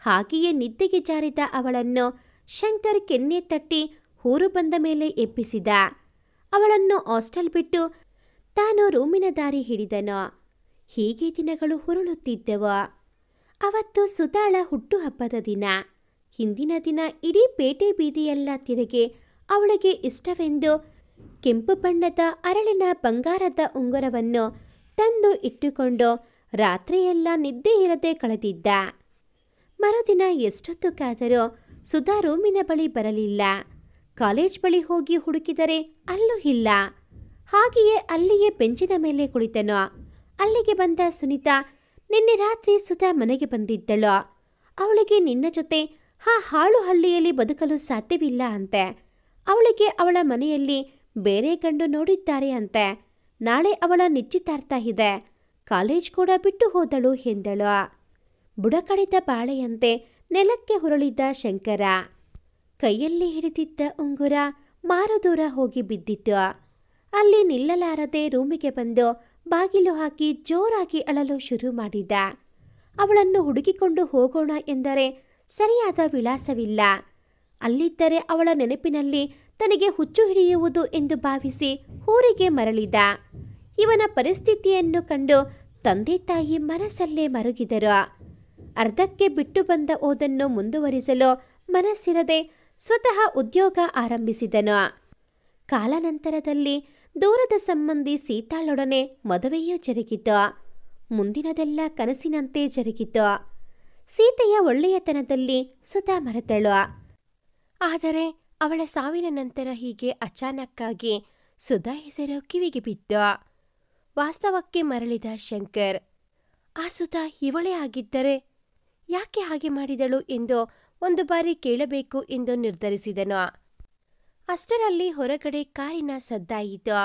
ಹಾಗೆಯೇ ನಿದ್ದೆಗೆ ಜಾರಿದ ಅವಳನ್ನು ಶಂಕರ್ ಕೆನ್ನೆ ತಟ್ಟಿ ಊರು ಬಂದ ಮೇಲೆ ಎಬ್ಬಿಸಿದ. ಅವಳನ್ನು ಹಾಸ್ಟೆಲ್ ಬಿಟ್ಟು ತಾನು ರೂಮಿನ ದಾರಿ ಹಿಡಿದನು. ಹೀಗೆ ದಿನಗಳು ಹುರುಳುತ್ತಿದ್ದವು. ಅವತ್ತು ಸುಧಾಳ ಹುಟ್ಟುಹಬ್ಬದ ದಿನ. ಹಿಂದಿನ ದಿನ ಇಡೀ ಪೇಟೆ ಬೀದಿಯೆಲ್ಲ ತಿರುಗಿ ಅವಳಿಗೆ ಇಷ್ಟವೆಂದು ಕೆಂಪು ಬಣ್ಣದ ಅರಳಿನ ಬಂಗಾರದ ಉಂಗುರವನ್ನು ತಂದು ಇಟ್ಟುಕೊಂಡು ರಾತ್ರಿಯೆಲ್ಲ ನಿದ್ದೆ ಇರದೆ ಕಳೆದಿದ್ದ. ಮರುದಿನ ಎಷ್ಟೊತ್ತುಕಾದರೂ ಸುಧಾ ರೂಮಿನ ಬಳಿ ಬರಲಿಲ್ಲ. ಕಾಲೇಜ್ ಬಳಿ ಹೋಗಿ ಹುಡುಕಿದರೆ ಅಲ್ಲೂ ಇಲ್ಲ. ಹಾಗೆಯೇ ಅಲ್ಲಿಯೇ ಬೆಂಚಿನ ಮೇಲೆ ಕುಳಿತನು. ಅಲ್ಲಿಗೆ ಬಂದ ಸುನೀತಾ, ನಿನ್ನೆ ರಾತ್ರಿ ಸುಧಾ ಮನೆಗೆ ಬಂದಿದ್ದಳು. ಅವಳಿಗೆ ನಿನ್ನ ಜೊತೆ ಆ ಹಾಳು ಹಳ್ಳಿಯಲ್ಲಿ ಬದುಕಲು ಸಾಧ್ಯವಿಲ್ಲ ಅಂತೆ. ಅವಳಿಗೆ ಅವಳ ಮನೆಯಲ್ಲಿ ಬೇರೆ ಗಂಡು ನೋಡಿದ್ದಾರೆ ಅಂತೆ. ನಾಳೆ ಅವಳ ನಿಶ್ಚಿತಾರ್ಥ ಇದೆ. ಕಾಲೇಜ್ ಕೂಡ ಬಿಟ್ಟು ಹೋದಳು ಎಂದಳು. ಬುಡ ಕಡಿದ ಬಾಳೆಯಂತೆ ನೆಲಕ್ಕೆ ಹುರುಳಿದ್ದ ಶಂಕರ. ಕೈಯಲ್ಲಿ ಹಿಡಿದಿದ್ದ ಉಂಗುರ ಮಾರು ದೂರ ಹೋಗಿ ಬಿದ್ದಿತ್ತು. ಅಲ್ಲಿ ನಿಲ್ಲಲಾರದೆ ರೂಮಿಗೆ ಬಂದು ಬಾಗಿಲು ಹಾಕಿ ಜೋರಾಗಿ ಅಳಲು ಶುರು ಮಾಡಿದ. ಅವಳನ್ನು ಹುಡುಕಿಕೊಂಡು ಹೋಗೋಣ ಎಂದರೆ ಸರಿಯಾದ ವಿಳಾಸವಿಲ್ಲ. ಅಲ್ಲಿದ್ದರೆ ಅವಳ ನೆನಪಿನಲ್ಲಿ ತನಗೆ ಹುಚ್ಚು ಹಿಡಿಯುವುದು ಎಂದು ಭಾವಿಸಿ ಊರಿಗೆ ಮರಳಿದ. ಇವನ ಪರಿಸ್ಥಿತಿಯನ್ನು ಕಂಡು ತಂದೆ ತಾಯಿ ಮನಸ್ಸಲ್ಲೇ ಮರುಗಿದರು. ಅರ್ಧಕ್ಕೆ ಬಿಟ್ಟು ಬಂದ ಓದನ್ನು ಮುಂದುವರಿಸಲು ಮನಸ್ಸಿರದೆ ಸ್ವತಃ ಉದ್ಯೋಗ ಆರಂಭಿಸಿದನು. ಕಾಲಾನಂತರದಲ್ಲಿ ದೂರದ ಸಂಬಂಧಿ ಸೀತಾಳೊಡನೆ ಮದುವೆಯೂ ಜರುಗಿತು. ಮುಂದಿನದೆಲ್ಲ ಕನಸಿನಂತೆ ಜರುಗಿತು. ಸೀತೆಯ ಒಳ್ಳೆಯತನದಲ್ಲಿ ಸುಧಾ ಮರೆತಳು. ಆದರೆ ಅವಳ ಸಾವಿನ ನಂತರ ಹೀಗೆ ಅಚಾನಕ್ಕಾಗಿ ಸುಧಾ ಹೆಸರು ಕಿವಿಗೆ ಬಿತ್ತು. ವಾಸ್ತವಕ್ಕೆ ಮರಳಿದ ಶಂಕರ್, ಆ ಸುಧಾ ಇವಳೇ ಆಗಿದ್ದರೆ ಯಾಕೆ ಹಾಗೆ ಮಾಡಿದಳು ಎಂದು ಒಂದು ಬಾರಿ ಕೇಳಬೇಕು ಎಂದು ನಿರ್ಧರಿಸಿದನು. ಅಷ್ಟರಲ್ಲಿ ಹೊರಗಡೆ ಕಾರಿನ ಸದ್ದಾಯಿತು.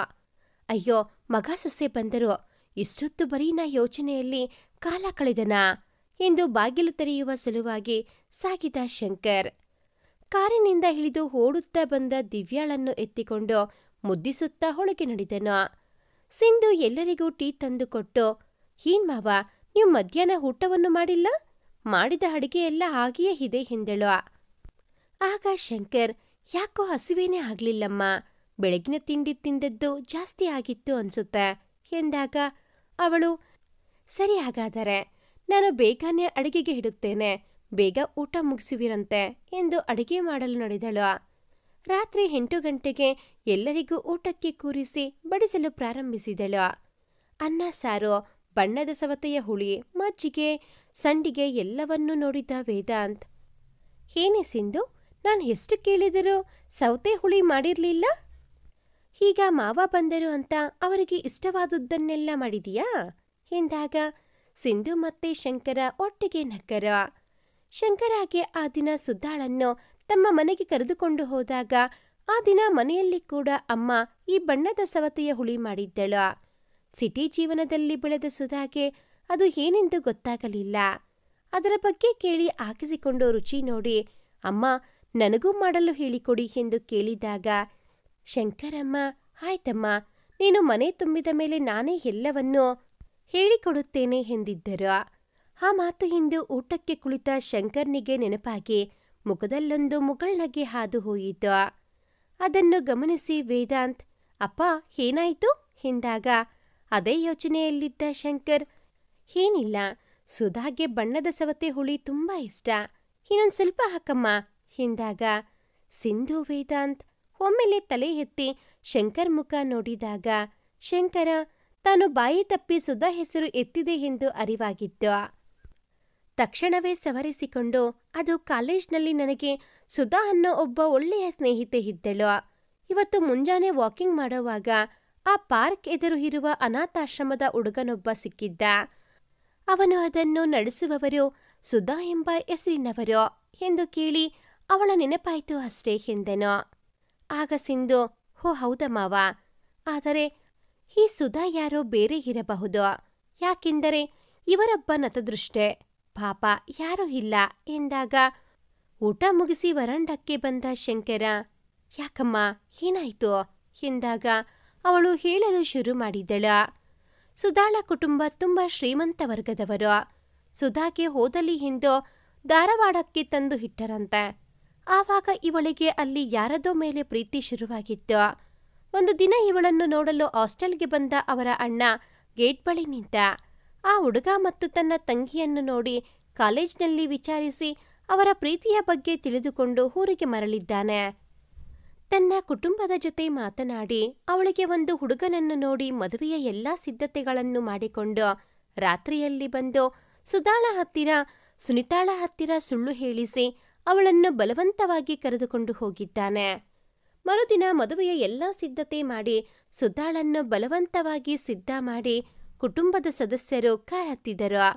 ಅಯ್ಯೋ, ಮಗ ಸೊಸೆ ಬಂದರು. ಇಷ್ಟೊತ್ತು ಬರೀನ ಯೋಚನೆಯಲ್ಲಿ ಕಾಲ ಕಳೆದನ ಎಂದು ಬಾಗಿಲು ತೆರೆಯುವ ಸಲುವಾಗಿ ಸಾಗಿದ ಶಂಕರ್. ಕಾರಿನಿಂದ ಇಳಿದು ಓಡುತ್ತಾ ಬಂದ ದಿವ್ಯಾಳನ್ನು ಎತ್ತಿಕೊಂಡು ಮುದ್ದಿಸುತ್ತಾ ಒಳಗೆ ನಡೆದನು. ಸಿಂಧು ಎಲ್ಲರಿಗೂ ಟೀ ತಂದುಕೊಟ್ಟು, ಏನ್ ಮಾವ, ನೀವು ಮಧ್ಯಾಹ್ನ ಊಟವನ್ನು ಮಾಡಿಲ್ಲ? ಮಾಡಿದ ಅಡಿಗೆಯೆಲ್ಲ ಹಾಗೆಯೇ ಇದೆ ಎಂದಳು. ಆಗ ಶಂಕರ್, ಯಾಕೋ ಹಸಿವೇನೇ ಆಗ್ಲಿಲ್ಲಮ್ಮ, ಬೆಳಗಿನ ತಿಂಡಿ ತಿಂದದ್ದು ಜಾಸ್ತಿ ಆಗಿತ್ತು ಅನ್ಸುತ್ತೆ ಎಂದಾಗ ಅವಳು, ಸರಿ ಹಾಗಾದರೆ ನಾನು ಬೇಗನೆ ಅಡಿಗೆಗೆ ಇಡುತ್ತೇನೆ, ಬೇಗ ಊಟ ಮುಗಿಸುವಿರಂತೆ ಎಂದು ಅಡಿಗೆ ಮಾಡಲು ನಡೆದಳು. ರಾತ್ರಿ 8 ಗಂಟೆಗೆ ಎಲ್ಲರಿಗೂ ಊಟಕ್ಕೆ ಕೂರಿಸಿ ಬಡಿಸಲು ಪ್ರಾರಂಭಿಸಿದಳು. ಅನ್ನ ಸಾರು, ಬಣ್ಣದ ಸವತೆಯ ಹುಳಿ, ಮಜ್ಜಿಗೆ, ಸಂಡಿಗೆ ಎಲ್ಲವನ್ನೂ ನೋಡಿದ ವೇದಾಂತ್, ಏನೇ ಸಿಂಧು, ನಾನು ಎಷ್ಟು ಕೇಳಿದರೂ ಸೌತೆ ಹುಳಿ ಮಾಡಿರ್ಲಿಲ್ಲ? ಈಗ ಮಾವ ಬಂದರು ಅಂತ ಅವರಿಗೆ ಇಷ್ಟವಾದುದನ್ನೆಲ್ಲ ಮಾಡಿದೀಯಾ ಎಂದಾಗ ಸಿಂಧು ಮತ್ತೆ ಶಂಕರ ಒಟ್ಟಿಗೆ ನಕ್ಕರು. ಶಂಕರಾಗೆ ಆ ದಿನ ಸುದ್ದಾಳನ್ನು ತಮ್ಮ ಮನೆಗೆ ಕರೆದುಕೊಂಡು ಹೋದಾಗ ಆ ದಿನ ಮನೆಯಲ್ಲಿ ಕೂಡ ಅಮ್ಮ ಈ ಬಣ್ಣದ ಸವತೆಯ ಹುಳಿ ಮಾಡಿದ್ದಳು. ಸಿಟಿ ಜೀವನದಲ್ಲಿ ಬೆಳೆದ ಸುಧಾಗೆ ಅದು ಏನೆಂದು ಗೊತ್ತಾಗಲಿಲ್ಲ. ಅದರ ಬಗ್ಗೆ ಕೇಳಿ ಹಾಕಿಸಿಕೊಂಡು ರುಚಿ ನೋಡಿ, ಅಮ್ಮ ನನಗೂ ಮಾಡಲು ಹೇಳಿಕೊಡಿ ಎಂದು ಕೇಳಿದಾಗ ಶಂಕರಮ್ಮ, ಆಯ್ತಮ್ಮ, ನೀನು ಮನೆ ತುಂಬಿದ ಮೇಲೆ ನಾನೇ ಎಲ್ಲವನ್ನೂ ಹೇಳಿಕೊಡುತ್ತೇನೆ ಎಂದಿದ್ದರು. ಆ ಮಾತು ಹಿಂದು ಊಟಕ್ಕೆ ಕುಳಿತ ಶಂಕರ್ನಿಗೆ ನೆನಪಾಗಿ ಮುಖದಲ್ಲೊಂದು ಮುಗುಳ್ನಗೆ ಹಾದು ಹೋಯಿತು. ಅದನ್ನು ಗಮನಿಸಿ ವೇದಾಂತ್, ಅಪ್ಪ ಏನಾಯಿತು ಎಂದಾಗ ಅದೇ ಯೋಚನೆಯಲ್ಲಿದ್ದ ಶಂಕರ್, ಏನಿಲ್ಲ, ಸುಧಾಗೆ ಬಣ್ಣದ ಸವತೆ ಹುಳಿ ತುಂಬಾ ಇಷ್ಟ, ಇನ್ನೊಂದು ಸ್ವಲ್ಪ ಹಾಕಮ್ಮ ಎಂದಾಗ ಸಿಂಧು ವೇದಾಂತ್ ಒಮ್ಮೆಲೆ ತಲೆ ಎತ್ತಿ ಶಂಕರ್ ಮುಖ ನೋಡಿದಾಗ ಶಂಕರ ತಾನು ಬಾಯಿ ತಪ್ಪಿ ಸುಧಾ ಹೆಸರು ಎತ್ತಿದೆ ಎಂದು ಅರಿವಾಗಿತ್ತು. ತಕ್ಷಣವೇ ಸವರಿಸಿಕೊಂಡು, ಅದು ಕಾಲೇಜ್ನಲ್ಲಿ ನನಗೆ ಸುಧಾ ಅನ್ನೋ ಒಬ್ಬ ಒಳ್ಳೆಯ ಸ್ನೇಹಿತೆ ಇದ್ದಳು. ಇವತ್ತು ಮುಂಜಾನೆ ವಾಕಿಂಗ್ ಮಾಡುವಾಗ ಆ ಪಾರ್ಕ್ ಎದುರು ಇರುವ ಅನಾಥಾಶ್ರಮದ ಹುಡುಗನೊಬ್ಬ ಸಿಕ್ಕಿದ್ದ. ಅವನು ಅದನ್ನು ನಡೆಸುವವರು ಸುಧಾ ಎಂಬ ಹೆಸರಿನವರು ಎಂದು ಕೇಳಿ ಅವಳ ನೆನಪಾಯಿತು ಅಷ್ಟೇ ಎಂದನು. ಆಗ ಸಿಂಧು, ಹೋ ಹೌದ ಮಾವ, ಆದರೆ ಈ ಸುಧಾ ಯಾರೋ ಬೇರೆ ಇರಬಹುದು. ಯಾಕೆಂದರೆ ಇವರೊಬ್ಬ ನತದೃಷ್ಟೆ, ಪಾಪ ಯಾರೂ ಇಲ್ಲ ಎಂದಾಗ ಊಟ ಮುಗಿಸಿ ವರಾಂಡಕ್ಕೆ ಬಂದ ಶಂಕರ, ಯಾಕಮ್ಮ ಏನಾಯ್ತು ಎಂದಾಗ ಅವಳು ಹೇಳಲು ಶುರು ಮಾಡಿದಳು. ಸುಧಾಳ ಕುಟುಂಬ ತುಂಬ ಶ್ರೀಮಂತ ವರ್ಗದವರು. ಸುಧಾಗೆ ಹೋದಲಿ ಎಂದು ಧಾರವಾಡಕ್ಕೆ ತಂದು ಇಟ್ಟರಂತೆ. ಆವಾಗ ಇವಳಿಗೆ ಅಲ್ಲಿ ಯಾರದೋ ಮೇಲೆ ಪ್ರೀತಿ ಶುರುವಾಗಿತ್ತು. ಒಂದು ದಿನ ಇವಳನ್ನು ನೋಡಲು ಹಾಸ್ಟೆಲ್ಗೆ ಬಂದ ಅವರ ಅಣ್ಣ ಗೇಟ್ ಬಳಿ ನಿಂತ. ಆ ಹುಡುಗ ಮತ್ತು ತನ್ನ ತಂಗಿಯನ್ನು ನೋಡಿ ಕಾಲೇಜ್ನಲ್ಲಿ ವಿಚಾರಿಸಿ ಅವರ ಪ್ರೀತಿಯ ಬಗ್ಗೆ ತಿಳಿದುಕೊಂಡು ಊರಿಗೆ ಮರಳಿದ್ದಾನೆ. ತನ್ನ ಕುಟುಂಬದ ಜೊತೆ ಮಾತನಾಡಿ ಅವಳಿಗೆ ಒಂದು ಹುಡುಗನನ್ನು ನೋಡಿ ಮದುವೆಯ ಎಲ್ಲಾ ಸಿದ್ಧತೆಗಳನ್ನು ಮಾಡಿಕೊಂಡು ರಾತ್ರಿಯಲ್ಲಿ ಬಂದು ಸುನಿತಾಳ ಹತ್ತಿರ ಸುಳ್ಳು ಹೇಳಿಸಿ ಅವಳನ್ನು ಬಲವಂತವಾಗಿ ಕರೆದುಕೊಂಡು ಹೋಗಿದ್ದಾನೆ. ಮರುದಿನ ಮದುವೆಯ ಎಲ್ಲಾ ಸಿದ್ಧತೆ ಮಾಡಿ ಸುಧಾಳನ್ನು ಬಲವಂತವಾಗಿ ಸಿದ್ಧ ಮಾಡಿ ಕುಟುಂಬದ ಸದಸ್ಯರು ಕಾರತ್ತಿದರು.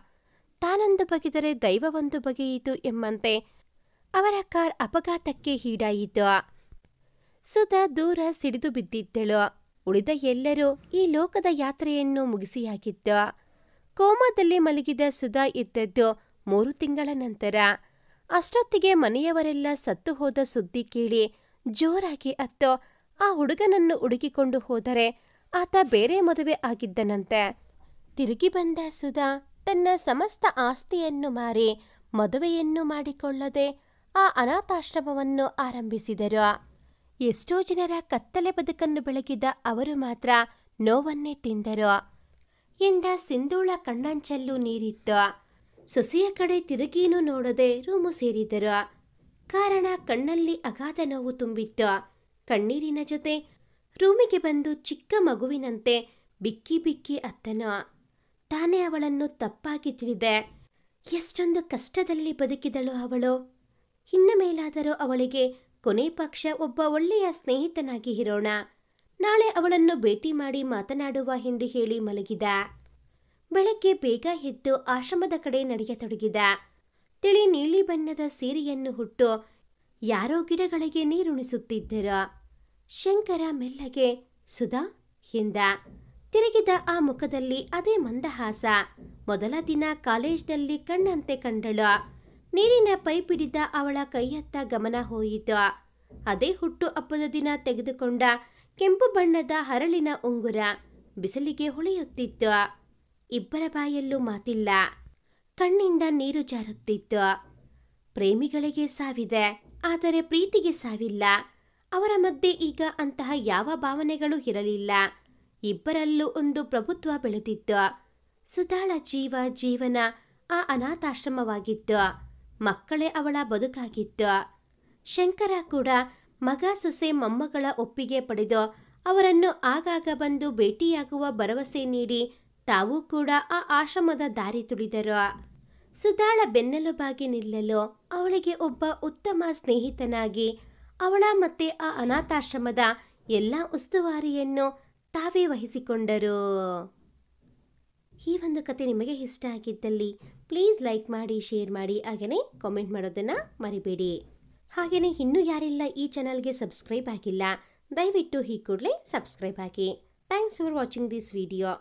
ತಾನೊಂದು ಬಗೆದರೆ ದೈವವೊಂದು ಬಗೆಯಿತು ಎಂಬಂತೆ ಅವರ ಕಾರ್ ಅಪಘಾತಕ್ಕೆ ಈಡಾಯಿತು. ಸುಧಾ ದೂರ ಸಿಡಿದು ಬಿದ್ದಿದ್ದಳು. ಉಳಿದ ಎಲ್ಲರೂ ಈ ಲೋಕದ ಯಾತ್ರೆಯನ್ನು ಮುಗಿಸಿಯಾಗಿತ್ತು. ಕೋಮಾದಲ್ಲಿ ಮಲಗಿದ ಸುಧಾ ಇದ್ದದ್ದು 3 ತಿಂಗಳ ನಂತರ. ಅಷ್ಟೊತ್ತಿಗೆ ಮನೆಯವರೆಲ್ಲ ಸತ್ತು ಹೋದ ಸುದ್ದಿ ಕೇಳಿ ಜೋರಾಗಿ ಅತ್ತು ಆ ಹುಡುಗನನ್ನು ಹುಡುಕಿಕೊಂಡು ಹೋದರೆ ಆತ ಬೇರೆ ಮದುವೆ ಆಗಿದ್ದನಂತೆ. ತಿರುಗಿ ಬಂದ ಸುಧಾ ತನ್ನ ಸಮಸ್ತ ಆಸ್ತಿಯನ್ನು ಮಾರಿ ಮದುವೆಯನ್ನು ಮಾಡಿಕೊಳ್ಳದೆ ಆ ಅನಾಥಾಶ್ರಮವನ್ನು ಆರಂಭಿಸಿದರು. ಎಷ್ಟೋ ಜನರ ಕತ್ತಲೆ ಬದುಕನ್ನು ಬೆಳಗಿದ ಅವರು ಮಾತ್ರ ನೋವನ್ನೇ ತಿಂದರು ಎಂದ ಸಿಂಧೂಳ ಕಣ್ಣಂಚಲ್ಲೂ ನೀರಿತ್ತು. ಸೊಸೆಯ ಕಡೆ ತಿರುಗೀನೂ ನೋಡದೆ ರೂಮು ಸೇರಿದರು. ಕಾರಣ ಕಣ್ಣಲ್ಲಿ ಅಗಾಧ ನೋವು ತುಂಬಿತ್ತು. ಕಣ್ಣೀರಿನ ಜೊತೆ ರೂಮಿಗೆ ಬಂದು ಚಿಕ್ಕ ಮಗುವಿನಂತೆ ಬಿಕ್ಕಿ ಬಿಕ್ಕಿ ಅತ್ತನು. ತಾನೇ ಅವಳನ್ನು ತಪ್ಪಾಗಿ ತಿಳಿದೆ. ಎಷ್ಟೊಂದು ಕಷ್ಟದಲ್ಲಿ ಬದುಕಿದಳು ಅವಳು. ಇನ್ನು ಮೇಲಾದರೂ ಅವಳಿಗೆ ಕೊನೆ ಪಕ್ಷ ಒಬ್ಬ ಒಳ್ಳೆಯ ಸ್ನೇಹಿತನಾಗಿ ಇರೋಣ. ನಾಳೆ ಅವಳನ್ನು ಭೇಟಿ ಮಾಡಿ ಮಾತನಾಡುವ ಎಂದು ಹೇಳಿ ಮಲಗಿದ. ಬೆಳಗ್ಗೆ ಬೇಗ ಎದ್ದು ಆಶ್ರಮದ ಕಡೆ ನಡೆಯತೊಡಗಿದ. ತಿಳಿ ನೀಲಿ ಬಣ್ಣದ ಸೀರೆಯನ್ನು ಹುಟ್ಟು ಯಾರೋ ಗಿಡಗಳಿಗೆ ನೀರುಣಿಸುತ್ತಿದ್ದರು. ಶಂಕರ ಮೆಲ್ಲಗೆ ಸುಧಾ ಎಂದ. ತಿರುಗಿದ ಆ ಮುಖದಲ್ಲಿ ಅದೇ ಮಂದಹಾಸ. ಮೊದಲ ದಿನ ಕಾಲೇಜ್ನಲ್ಲಿ ಕಣ್ಣಂತೆ ಕಂಡಳು. ನೀರಿನ ಪೈಪ್ ಹಿಡಿದ ಅವಳ ಕೈಯತ್ತ ಗಮನ ಹೋಯಿತು. ಅದೇ ಹುಟ್ಟು ಹಬ್ಬದ ದಿನ ತೆಗೆದುಕೊಂಡ ಕೆಂಪು ಬಣ್ಣದ ಹರಳಿನ ಉಂಗುರ ಬಿಸಿಲಿಗೆ ಹೊಳೆಯುತ್ತಿತ್ತು. ಇಬ್ಬರ ಬಾಯಲ್ಲೂ ಮಾತಿಲ್ಲ. ಕಣ್ಣಿಂದ ನೀರು ಜಾರುತ್ತಿತ್ತು. ಪ್ರೇಮಿಗಳಿಗೆ ಸಾವಿದೆ, ಆದರೆ ಪ್ರೀತಿಗೆ ಸಾವಿಲ್ಲ. ಅವರ ಮಧ್ಯೆ ಈಗ ಅಂತಹ ಯಾವ ಭಾವನೆಗಳೂ ಇರಲಿಲ್ಲ. ಇಬ್ಬರಲ್ಲೂ ಒಂದು ಪ್ರಭುತ್ವ ಬೆಳೆದಿತ್ತು. ಸುಧಾಳ ಜೀವನ ಆ ಅನಾಥಾಶ್ರಮವಾಗಿತ್ತು. ಮಕ್ಕಳೇ ಅವಳ ಬದುಕಾಗಿತ್ತು. ಶಂಕರ ಕೂಡ ಮಗ ಸೊಸೆ ಮೊಮ್ಮಗಳ ಒಪ್ಪಿಗೆ ಪಡೆದು ಅವರನ್ನು ಆಗಾಗ ಬಂದು ಭೇಟಿಯಾಗುವ ಭರವಸೆ ನೀಡಿ ತಾವೂ ಕೂಡ ಆ ಆಶ್ರಮದ ದಾರಿ ತುಳಿದರು. ಸುಧಾಳ ಬೆನ್ನೆಲುಬಾಗಿ ನಿಲ್ಲಲು ಅವಳಿಗೆ ಒಬ್ಬ ಉತ್ತಮ ಸ್ನೇಹಿತನಾಗಿ ಅವಳ ಮತ್ತೆ ಆ ಅನಾಥಾಶ್ರಮದ ಎಲ್ಲ ಉಸ್ತುವಾರಿಯನ್ನು ತಾವೇ ವಹಿಸಿಕೊಂಡರು. ಈ ಒಂದು ಕತೆ ನಿಮಗೆ ಇಷ್ಟ ಆಗಿದ್ದಲ್ಲಿ ಪ್ಲೀಸ್ ಲೈಕ್ ಮಾಡಿ, ಶೇರ್ ಮಾಡಿ, ಹಾಗೆಯೇ ಕಾಮೆಂಟ್ ಮಾಡೋದನ್ನು ಮರಿಬೇಡಿ. ಹಾಗೆಯೇ ಇನ್ನೂ ಯಾರೆಲ್ಲ ಈ ಚಾನಲ್ಗೆ ಸಬ್ಸ್ಕ್ರೈಬ್ ಆಗಿಲ್ಲ, ದಯವಿಟ್ಟು ಈ ಕೂಡಲೇ ಸಬ್ಸ್ಕ್ರೈಬ್ ಆಗಿ. Thanks for watching this video.